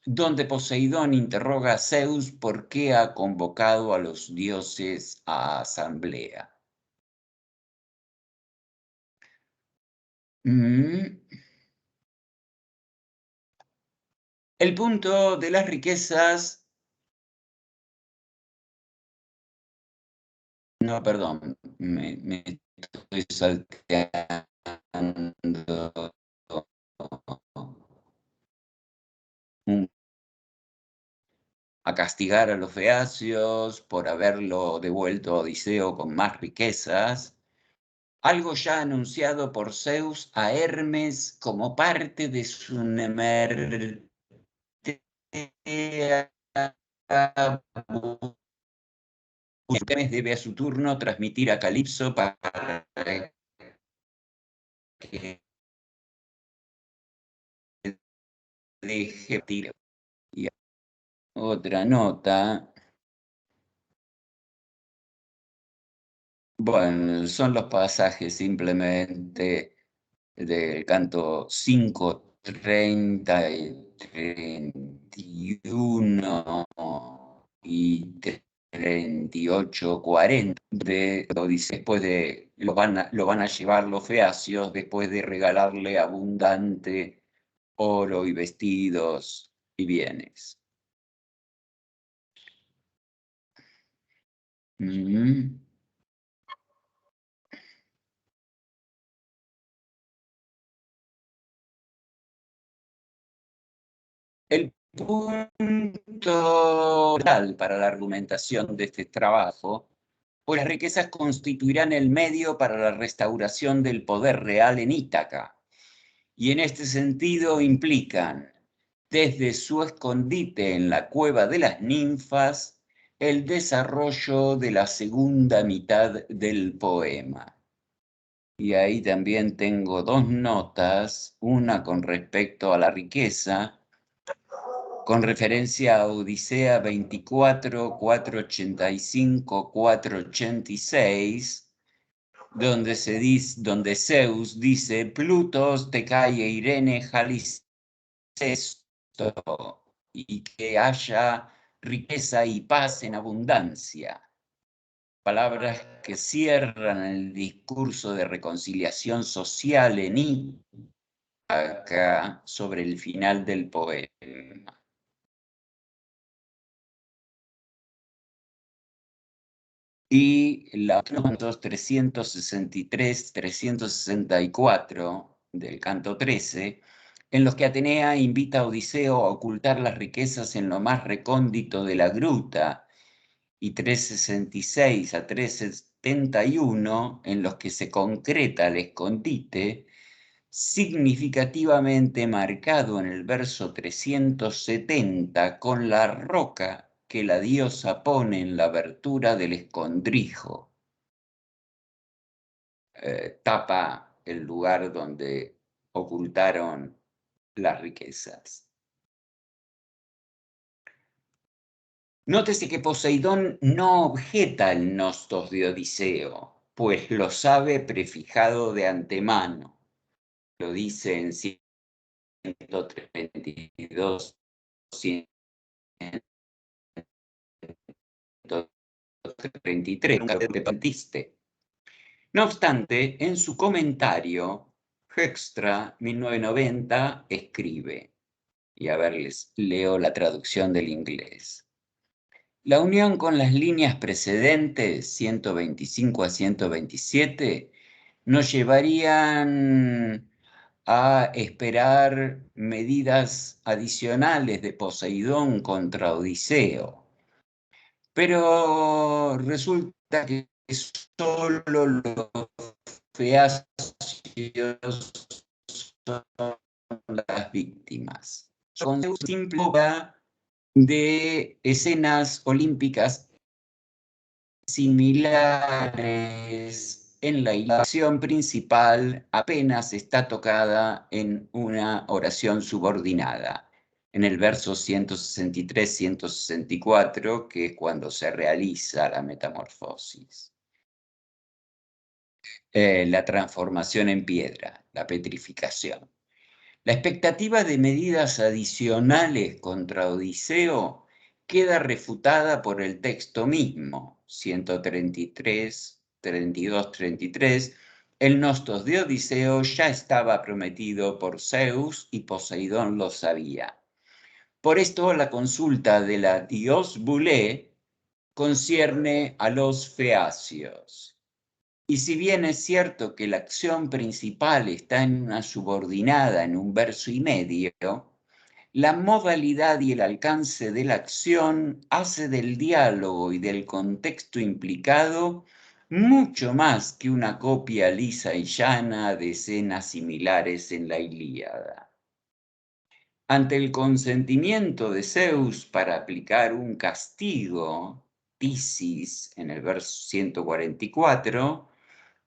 donde Poseidón interroga a Zeus por qué ha convocado a los dioses a asamblea. El punto de las riquezas... No, perdón, me estoy salteando a castigar a los feacios por haberlo devuelto a Odiseo con más riquezas, algo ya anunciado por Zeus a Hermes como parte de su Hermes debe a su turno transmitir a Calipso para que deje tiro. Y otra nota, bueno, son los pasajes simplemente del canto 5, 30 y 31 y 38, 40 de Odiseo, después de lo van a llevar los feacios después de regalarle abundante oro y vestidos y bienes. El punto para la argumentación de este trabajo, pues las riquezas constituirán el medio para la restauración del poder real en Ítaca, y en este sentido implican, desde su escondite en la cueva de las ninfas, el desarrollo de la segunda mitad del poema. Y ahí también tengo dos notas, una con respecto a la riqueza, con referencia a Odisea 24, 485, 486, donde Zeus dice, Plutos te cae Irene Jalicesto, y que haya riqueza y paz en abundancia. Palabras que cierran el discurso de reconciliación social en Ítaca sobre el final del poema. Y los cantos 363, 364 del canto 13, en los que Atenea invita a Odiseo a ocultar las riquezas en lo más recóndito de la gruta, y 366 a 371, en los que se concreta el escondite, significativamente marcado en el verso 370 con la roca que la diosa pone en la abertura del escondrijo. Tapa el lugar donde ocultaron las riquezas. Nótese que Poseidón no objeta el nostos de Odiseo, pues lo sabe prefijado de antemano. Lo dice en 132, 133, nunca te partiste. No obstante, en su comentario, Hoekstra, 1990, escribe, y a ver, les leo la traducción del inglés. La unión con las líneas precedentes, 125 a 127, nos llevarían a esperar medidas adicionales de Poseidón contra Odiseo. Pero resulta que solo los feacios son las víctimas. Con un simple de escenas olímpicas similares en la acción principal apenas está tocada en una oración subordinada, en el verso 163-164, que es cuando se realiza la metamorfosis. La transformación en piedra, la petrificación. La expectativa de medidas adicionales contra Odiseo queda refutada por el texto mismo, 133, 32, 33. El nostos de Odiseo ya estaba prometido por Zeus y Poseidón lo sabía. Por esto la consulta de la dios Bulé concierne a los feacios. Y si bien es cierto que la acción principal está en una subordinada, en un verso y medio, la modalidad y el alcance de la acción hace del diálogo y del contexto implicado mucho más que una copia lisa y llana de escenas similares en la Ilíada. Ante el consentimiento de Zeus para aplicar un castigo, Tisis, en el verso 144,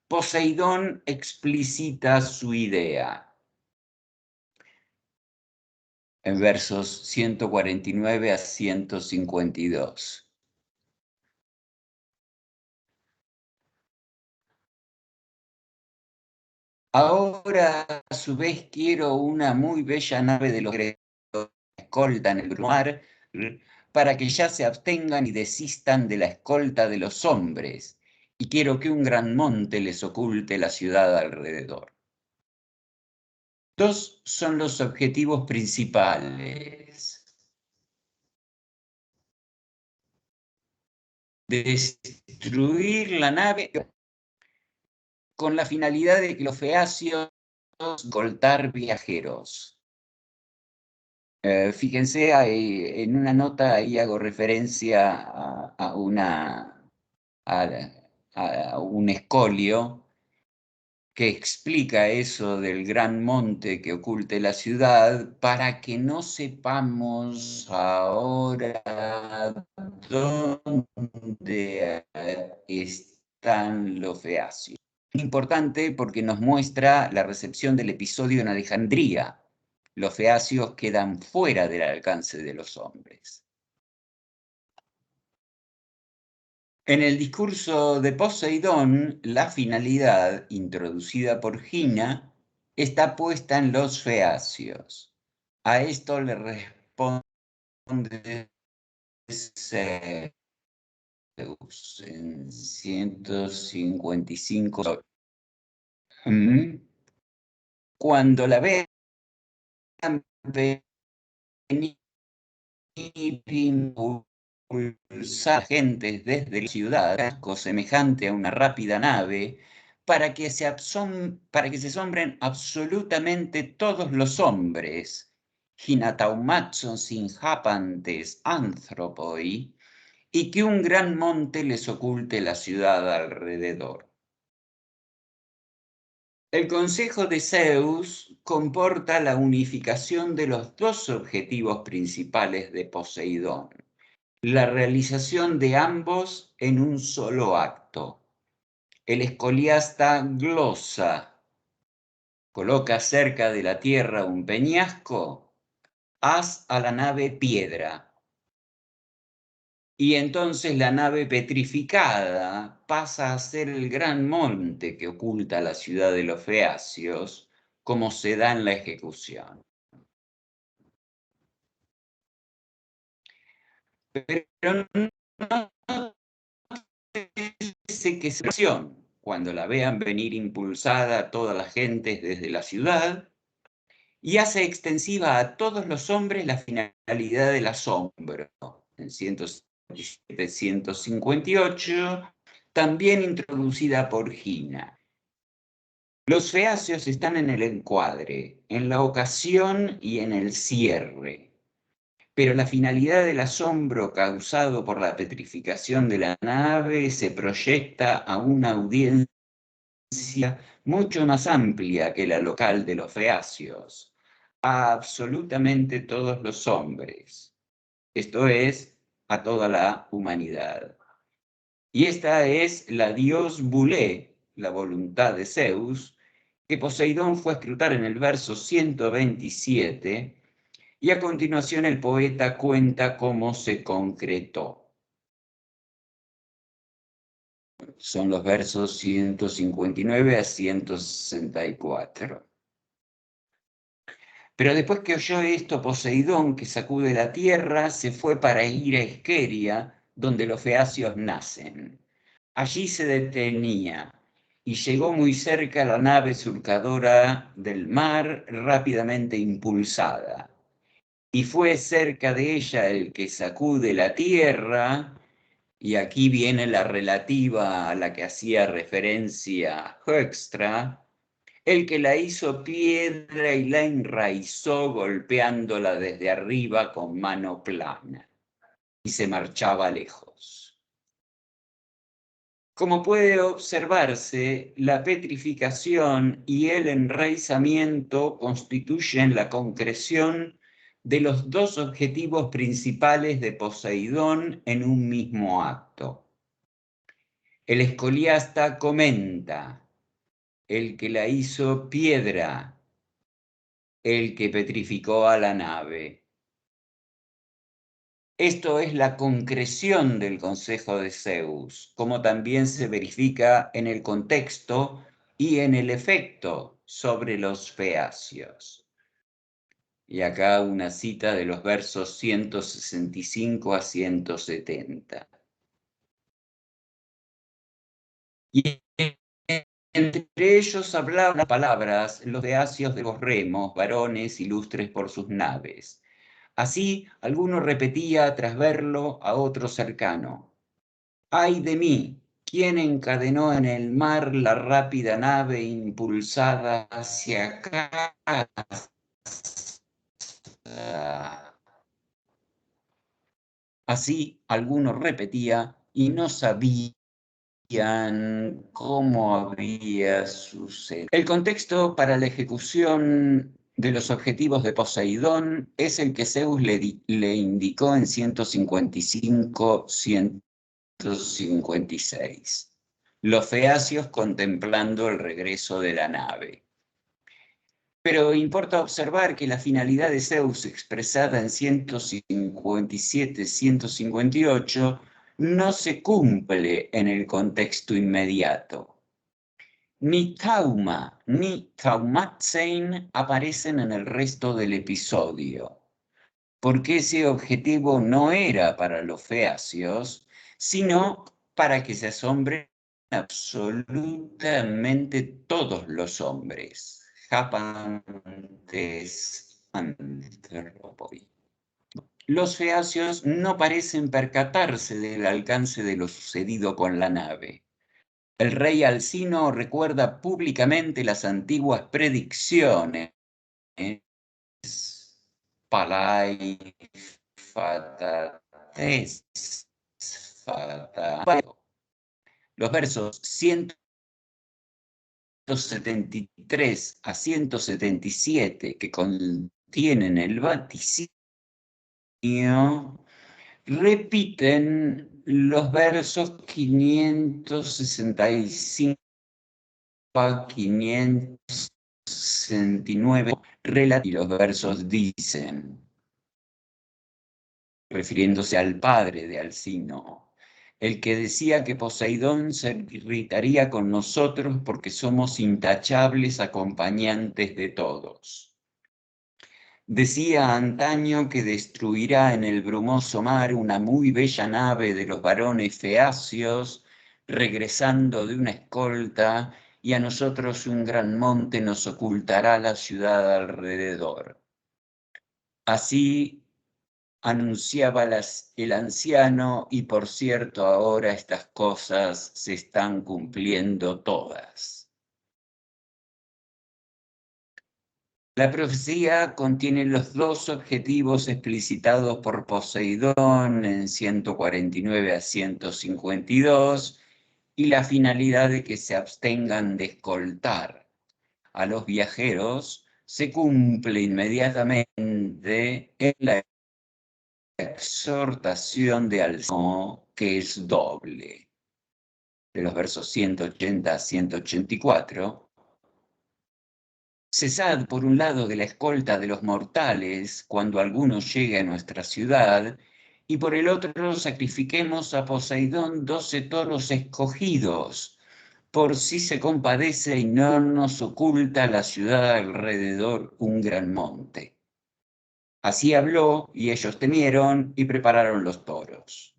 Poseidón explicita su idea en versos 149 a 152. Ahora, a su vez, quiero una muy bella nave de los griegos que escoltan el mar, para que ya se abstengan y desistan de la escolta de los hombres, y quiero que un gran monte les oculte la ciudad alrededor. Dos son los objetivos principales: destruir la nave con la finalidad de que los feacios escoltar viajeros. Fíjense, en una nota ahí hago referencia a un escolio que explica eso del gran monte que oculte la ciudad, para que no sepamos ahora dónde están los feacios. Importante porque nos muestra la recepción del episodio en Alejandría. Los feacios quedan fuera del alcance de los hombres. En el discurso de Poseidón, la finalidad, introducida por Gina, está puesta en los feacios. A esto le responde Zeus en 155. Cuando la vean venir impulsar gentes desde la ciudad, semejante a una rápida nave, para que se asombren absolutamente todos los hombres, ginataumatson sin japantes anthropoi, y que un gran monte les oculte la ciudad alrededor. El consejo de Zeus comporta la unificación de los dos objetivos principales de Poseidón, la realización de ambos en un solo acto. El escoliasta glosa coloca cerca de la tierra un peñasco, haz a la nave piedra. Y entonces la nave petrificada pasa a ser el gran monte que oculta la ciudad de los feacios, como se da en la ejecución. Pero no dice que es acción, cuando la vean venir impulsada a todas las gentes desde la ciudad, y hace extensiva a todos los hombres la finalidad del asombro. En 157-158, también introducida por Gina. Los feacios están en el encuadre, en la ocasión y en el cierre. Pero la finalidad del asombro causado por la petrificación de la nave se proyecta a una audiencia mucho más amplia que la local de los feacios, a absolutamente todos los hombres, esto es, a toda la humanidad. Y esta es la dios Bulé, la voluntad de Zeus, que Poseidón fue a escrutar en el verso 127, y a continuación el poeta cuenta cómo se concretó. Son los versos 159 a 164. Pero después que oyó esto, Poseidón, que sacude la tierra, se fue para ir a Esqueria, donde los feacios nacen. Allí se detenía, y llegó muy cerca la nave surcadora del mar, rápidamente impulsada. Y fue cerca de ella el que sacude la tierra, y aquí viene la relativa a la que hacía referencia Hoekstra, el que la hizo piedra y la enraizó golpeándola desde arriba con mano plana, y se marchaba lejos. Como puede observarse, la petrificación y el enraizamiento constituyen la concreción de los dos objetivos principales de Poseidón en un mismo acto. El escoliasta comenta: el que la hizo piedra, el que petrificó a la nave. Esto es la concreción del consejo de Zeus, como también se verifica en el contexto y en el efecto sobre los feacios. Y acá una cita de los versos 165 a 170. Y entre ellos hablaban las palabras los feacios de los remos, varones ilustres por sus naves. Así, alguno repetía tras verlo a otro cercano: ¡ay de mí! ¿Quién encadenó en el mar la rápida nave impulsada hacia acá? Así, alguno repetía y no sabían cómo había sucedido. El contexto para la ejecución de los objetivos de Poseidón es el que Zeus le indicó en 155-156. Los feacios contemplando el regreso de la nave. Pero importa observar que la finalidad de Zeus expresada en 157-158 no se cumple en el contexto inmediato. Ni Tauma ni Taumatzein aparecen en el resto del episodio, porque ese objetivo no era para los feacios, sino para que se asombren absolutamente todos los hombres. Japantes antropoi. Los feacios no parecen percatarse del alcance de lo sucedido con la nave. El rey Alcino recuerda públicamente las antiguas predicciones. Palai fatates fata. Los versos 173 a 177 que contienen el vaticinio repiten los versos 565 a 569 y los versos dicen, refiriéndose al padre de Alcino, el que decía que Poseidón se irritaría con nosotros porque somos intachables acompañantes de todos. Decía antaño que destruirá en el brumoso mar una muy bella nave de los varones feacios, regresando de una escolta, y a nosotros un gran monte nos ocultará la ciudad alrededor. Así anunciaba el anciano, y por cierto ahora estas cosas se están cumpliendo todas. La profecía contiene los dos objetivos explicitados por Poseidón en 149 a 152 y la finalidad de que se abstengan de escoltar a los viajeros se cumple inmediatamente en la exhortación de Alcino, que es doble. De los versos 180 a 184, cesad por un lado de la escolta de los mortales cuando alguno llegue a nuestra ciudad, y por el otro sacrifiquemos a Poseidón 12 toros escogidos, por si se compadece y no nos oculta la ciudad alrededor un gran monte. Así habló, y ellos temieron y prepararon los toros.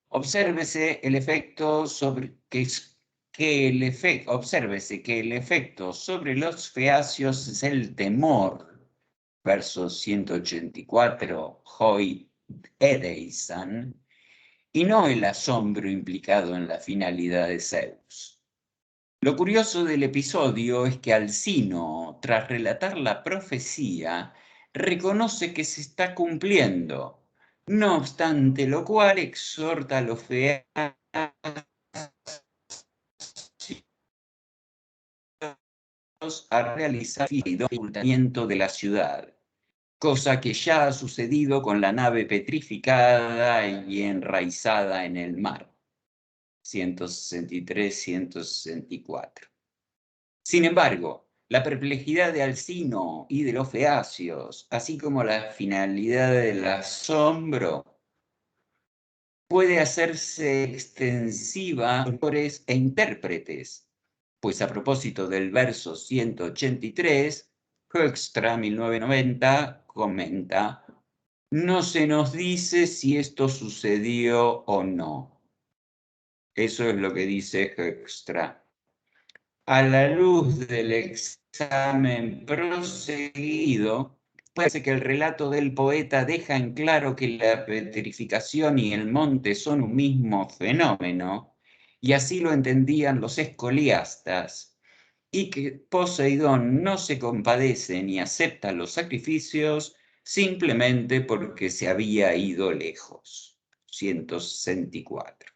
Obsérvese el efecto sobre obsérvese que el efecto sobre los feacios es el temor, versos 184, Hoi Edeisan, y no el asombro implicado en la finalidad de Zeus. Lo curioso del episodio es que Alcino, tras relatar la profecía, reconoce que se está cumpliendo, no obstante lo cual exhorta a los feacios a realizar el ocultamiento de la ciudad, cosa que ya ha sucedido con la nave petrificada y enraizada en el mar. 163-164. Sin embargo, la perplejidad de Alcino y de los feacios, así como la finalidad del asombro, puede hacerse extensiva a autores e intérpretes, pues a propósito del verso 183, Hoekstra, 1990, comenta: no se nos dice si esto sucedió o no. Eso es lo que dice Hoekstra. A la luz del examen proseguido, parece que el relato del poeta deja en claro que la petrificación y el monte son un mismo fenómeno, y así lo entendían los escoliastas, y que Poseidón no se compadece ni acepta los sacrificios simplemente porque se había ido lejos. 164.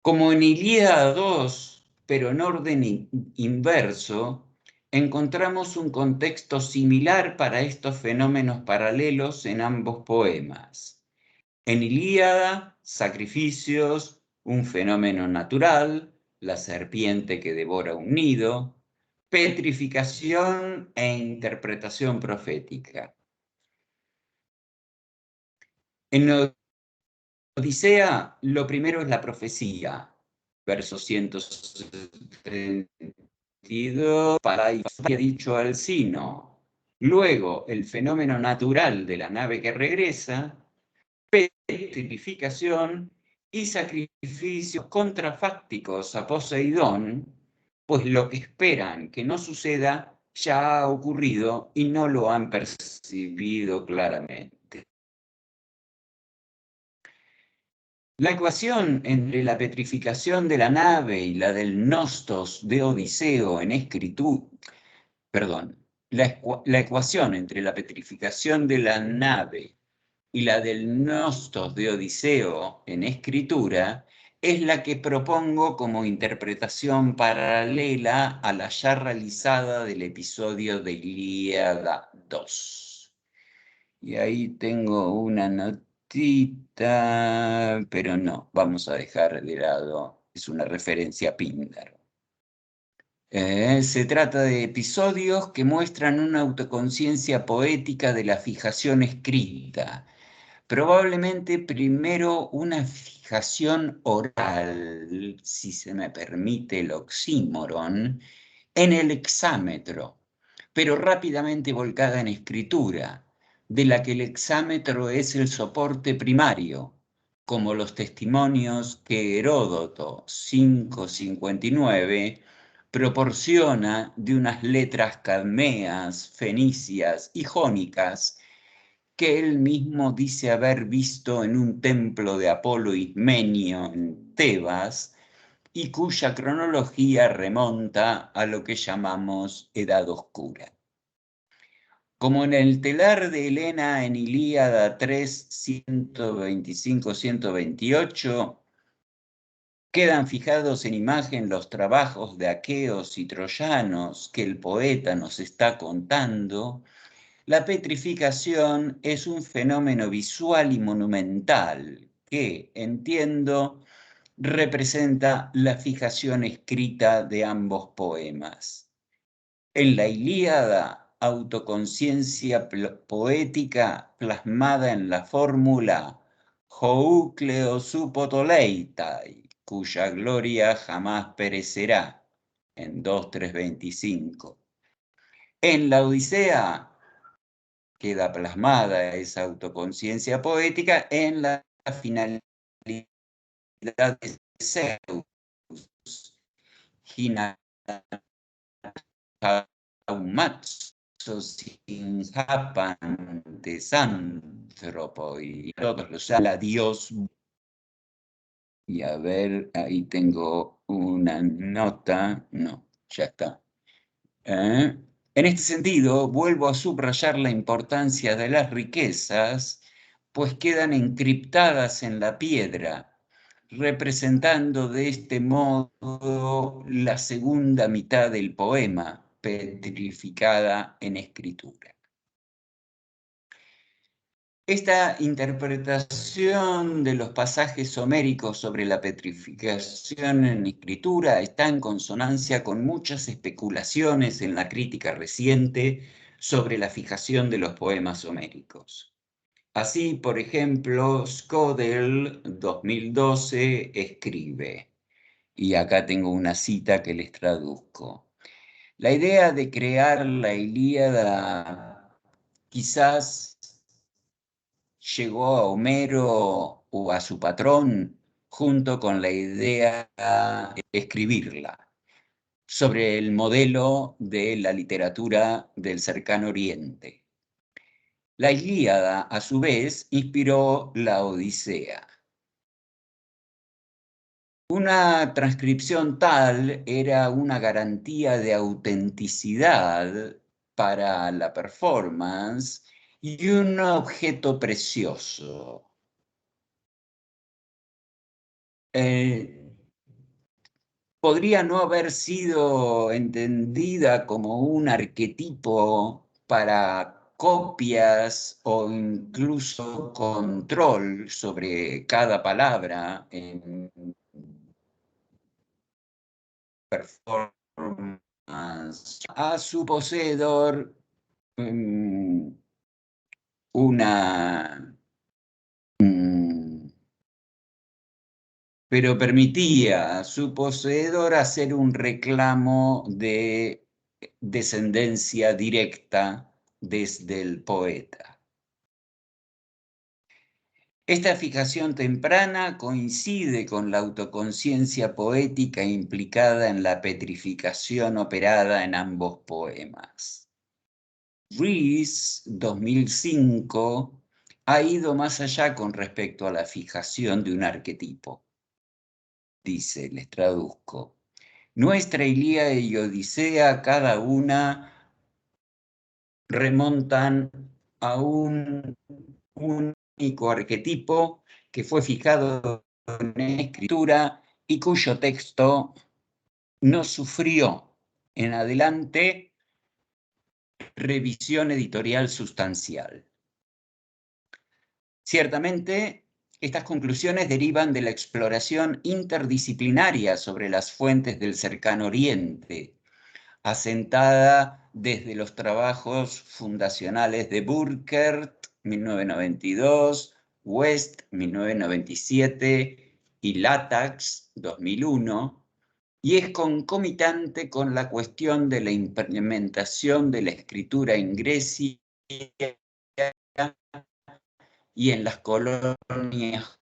Como en Ilíada 2, pero en orden inverso, encontramos un contexto similar para estos fenómenos paralelos en ambos poemas. En Ilíada, sacrificios, un fenómeno natural, la serpiente que devora un nido, petrificación e interpretación profética. En Odisea, lo primero es la profecía, verso 172, para había dicho Alcino. Luego, el fenómeno natural de la nave que regresa, petrificación y sacrificios contrafácticos a Poseidón, pues lo que esperan que no suceda ya ha ocurrido y no lo han percibido claramente. La ecuación entre la petrificación de la nave y la del Nostos de Odiseo en escritura, la ecuación entre la petrificación de la nave y la del Nostos de Odiseo en escritura es la que propongo como interpretación paralela a la ya realizada del episodio de Ilíada 2. Y ahí tengo una notita, pero no, vamos a dejar de lado, es una referencia a Píndaro. Se trata de episodios que muestran una autoconciencia poética de la fijación escrita, probablemente primero una fijación oral, si se me permite el oxímoron, en el hexámetro, pero rápidamente volcada en escritura, de la que el hexámetro es el soporte primario, como los testimonios que Heródoto 559 proporciona de unas letras cadmeas, fenicias y jónicas que él mismo dice haber visto en un templo de Apolo Ismenio en Tebas y cuya cronología remonta a lo que llamamos Edad Oscura. Como en el telar de Helena en Ilíada 3, 125-128, quedan fijados en imagen los trabajos de aqueos y troyanos que el poeta nos está contando. La petrificación es un fenómeno visual y monumental que, entiendo, representa la fijación escrita de ambos poemas. En la Ilíada, autoconciencia poética plasmada en la fórmula Houkleo supotoleitai, cuya gloria jamás perecerá, en 2.325. En la Odisea queda plasmada esa autoconciencia poética en la finalidad de Zeus, sin japan de Sántropo y todos los la Dios. Y a ver, ahí tengo una nota. No, ya está. En este sentido, vuelvo a subrayar la importancia de las riquezas, pues quedan encriptadas en la piedra, representando de este modo la segunda mitad del poema, petrificada en escritura. Esta interpretación de los pasajes homéricos sobre la petrificación en escritura está en consonancia con muchas especulaciones en la crítica reciente sobre la fijación de los poemas homéricos. Así, por ejemplo, Scodell, 2012, escribe, y acá tengo una cita que les traduzco: la idea de crear la Ilíada quizás llegó a Homero o a su patrón junto con la idea de escribirla, sobre el modelo de la literatura del Cercano Oriente. La Ilíada, a su vez, inspiró la Odisea. Una transcripción tal era una garantía de autenticidad para la performance y un objeto precioso. Podría no haber sido entendida como un arquetipo para copias o incluso control sobre cada palabra en performance. A su poseedor pero permitía a su poseedor hacer un reclamo de descendencia directa desde el poeta. Esta fijación temprana coincide con la autoconciencia poética implicada en la petrificación operada en ambos poemas. Rees, 2005, ha ido más allá con respecto a la fijación de un arquetipo. Dice, les traduzco: nuestra Ilíada y Odisea, cada una, remontan a un único arquetipo que fue fijado en escritura y cuyo texto no sufrió en adelante revisión editorial sustancial. Ciertamente, estas conclusiones derivan de la exploración interdisciplinaria sobre las fuentes del Cercano Oriente, asentada desde los trabajos fundacionales de Burkert, 1992, West, 1997, y Latax, 2001, y es concomitante con la cuestión de la implementación de la escritura en Grecia y en las colonias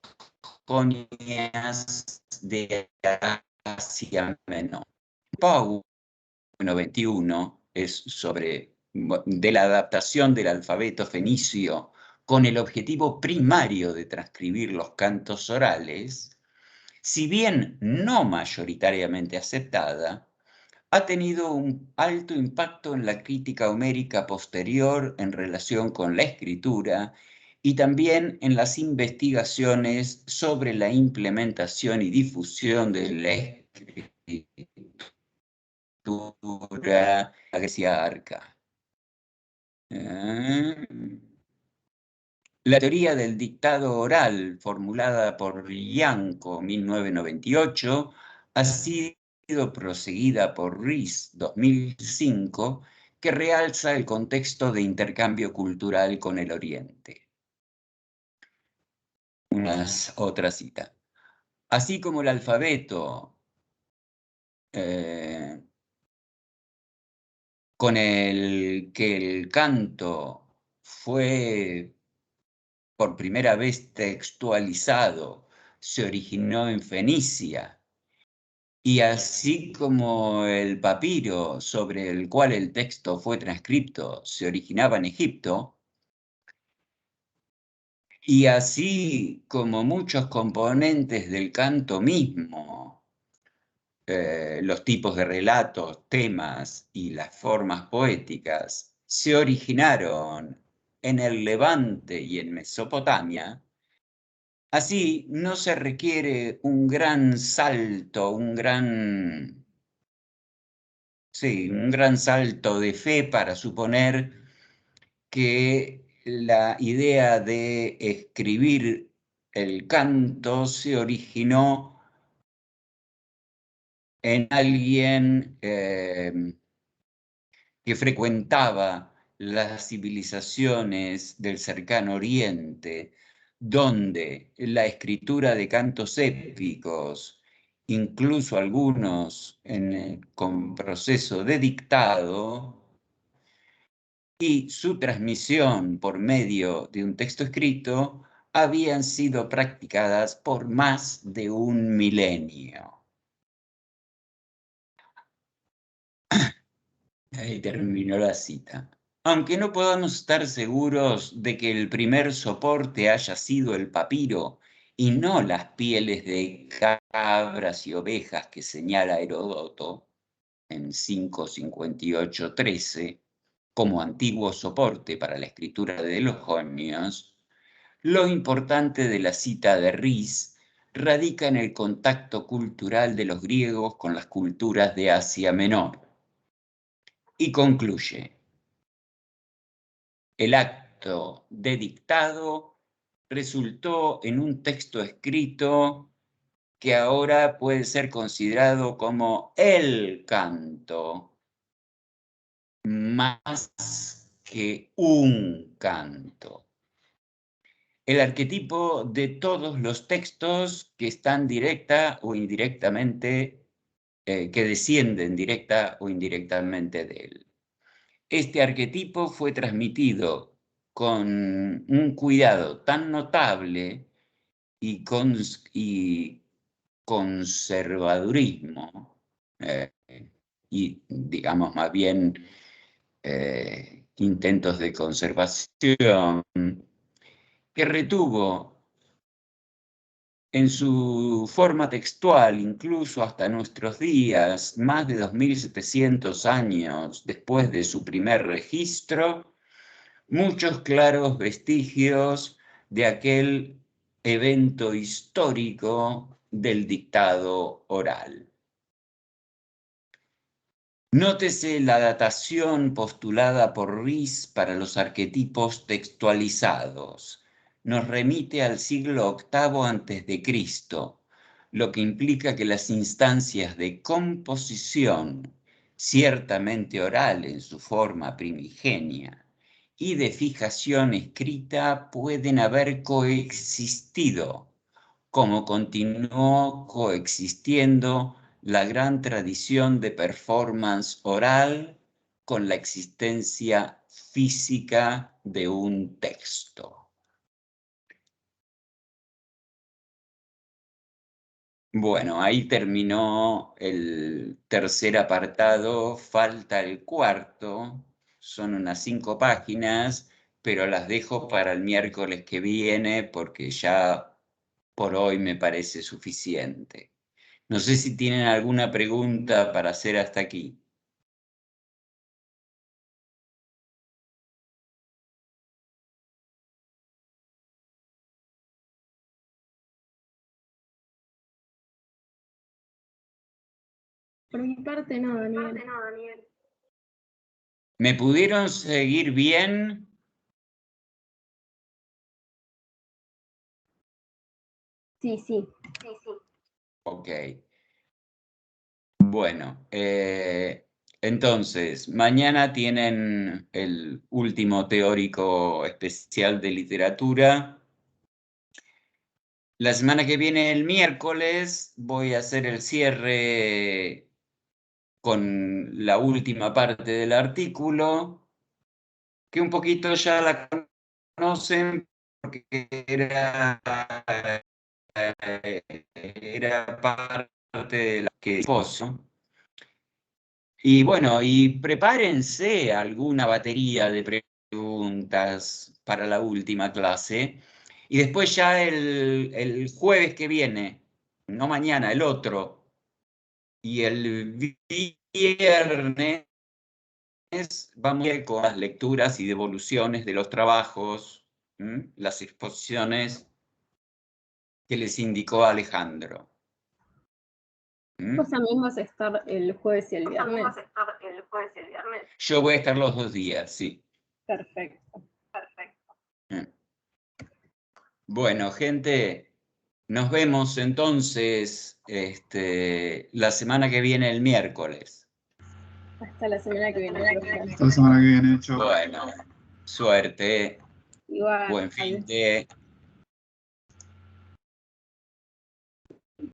colonias de Asia Menor. Pau 91 es sobre de la adaptación del alfabeto fenicio con el objetivo primario de transcribir los cantos orales, si bien no mayoritariamente aceptada, ha tenido un alto impacto en la crítica homérica posterior en relación con la escritura y también en las investigaciones sobre la implementación y difusión de la escritura greciarca. La teoría del dictado oral, formulada por Yanko 1998, ha sido proseguida por Rees 2005, que realza el contexto de intercambio cultural con el Oriente. Otra cita. Así como el alfabeto con el que el canto fue por primera vez textualizado, se originó en Fenicia, y así como el papiro sobre el cual el texto fue transcrito se originaba en Egipto, y así como muchos componentes del canto mismo, los tipos de relatos, temas y las formas poéticas, se originaron en el Levante y en Mesopotamia, así no se requiere un gran salto, un gran salto de fe para suponer que la idea de escribir el canto se originó en alguien que frecuentaba las civilizaciones del cercano Oriente, donde la escritura de cantos épicos, incluso algunos con proceso de dictado, y su transmisión por medio de un texto escrito, habían sido practicadas por más de un milenio. Ahí terminó la cita. Aunque no podamos estar seguros de que el primer soporte haya sido el papiro y no las pieles de cabras y ovejas que señala Heródoto en 558-13 como antiguo soporte para la escritura de los jonios, lo importante de la cita de Rees radica en el contacto cultural de los griegos con las culturas de Asia Menor. Y concluye: el acto de dictado resultó en un texto escrito que ahora puede ser considerado como el canto, más que un canto. El arquetipo de todos los textos que están directa o indirectamente, que descienden directa o indirectamente de él. Este arquetipo fue transmitido con un cuidado tan notable y conservadurismo, y digamos más bien intentos de conservación, que retuvo en su forma textual, incluso hasta nuestros días, más de 2700 años después de su primer registro, muchos claros vestigios de aquel evento histórico del dictado oral. Nótese la datación postulada por Rees para los arquetipos textualizados. Nos remite al siglo VIII a.C., lo que implica que las instancias de composición, ciertamente oral en su forma primigenia, y de fijación escrita pueden haber coexistido, como continuó coexistiendo la gran tradición de performance oral con la existencia física de un texto. Bueno, ahí terminó el tercer apartado, falta el cuarto, son unas 5 páginas, pero las dejo para el miércoles que viene porque ya por hoy me parece suficiente. No sé si tienen alguna pregunta para hacer hasta aquí. Por mi parte, no, Daniel. ¿Me pudieron seguir bien? Sí. Ok. Bueno, entonces, mañana tienen el último teórico especial de literatura. La semana que viene, el miércoles, voy a hacer el cierre con la última parte del artículo, que un poquito ya la conocen porque era parte de la que esposo. Y bueno, y prepárense alguna batería de preguntas para la última clase. Y después ya el jueves que viene, no mañana, el otro, y el viernes vamos a ir con las lecturas y devoluciones de los trabajos, las exposiciones que les indicó Alejandro. ¿Vos también vas a estar el jueves y el viernes? Yo voy a estar los 2 días, sí. Perfecto. Bueno, gente, nos vemos entonces la semana que viene, el miércoles. Hasta la semana que viene, profe. Hasta la semana que viene, chao. Bueno, suerte, Igual. buen fin de...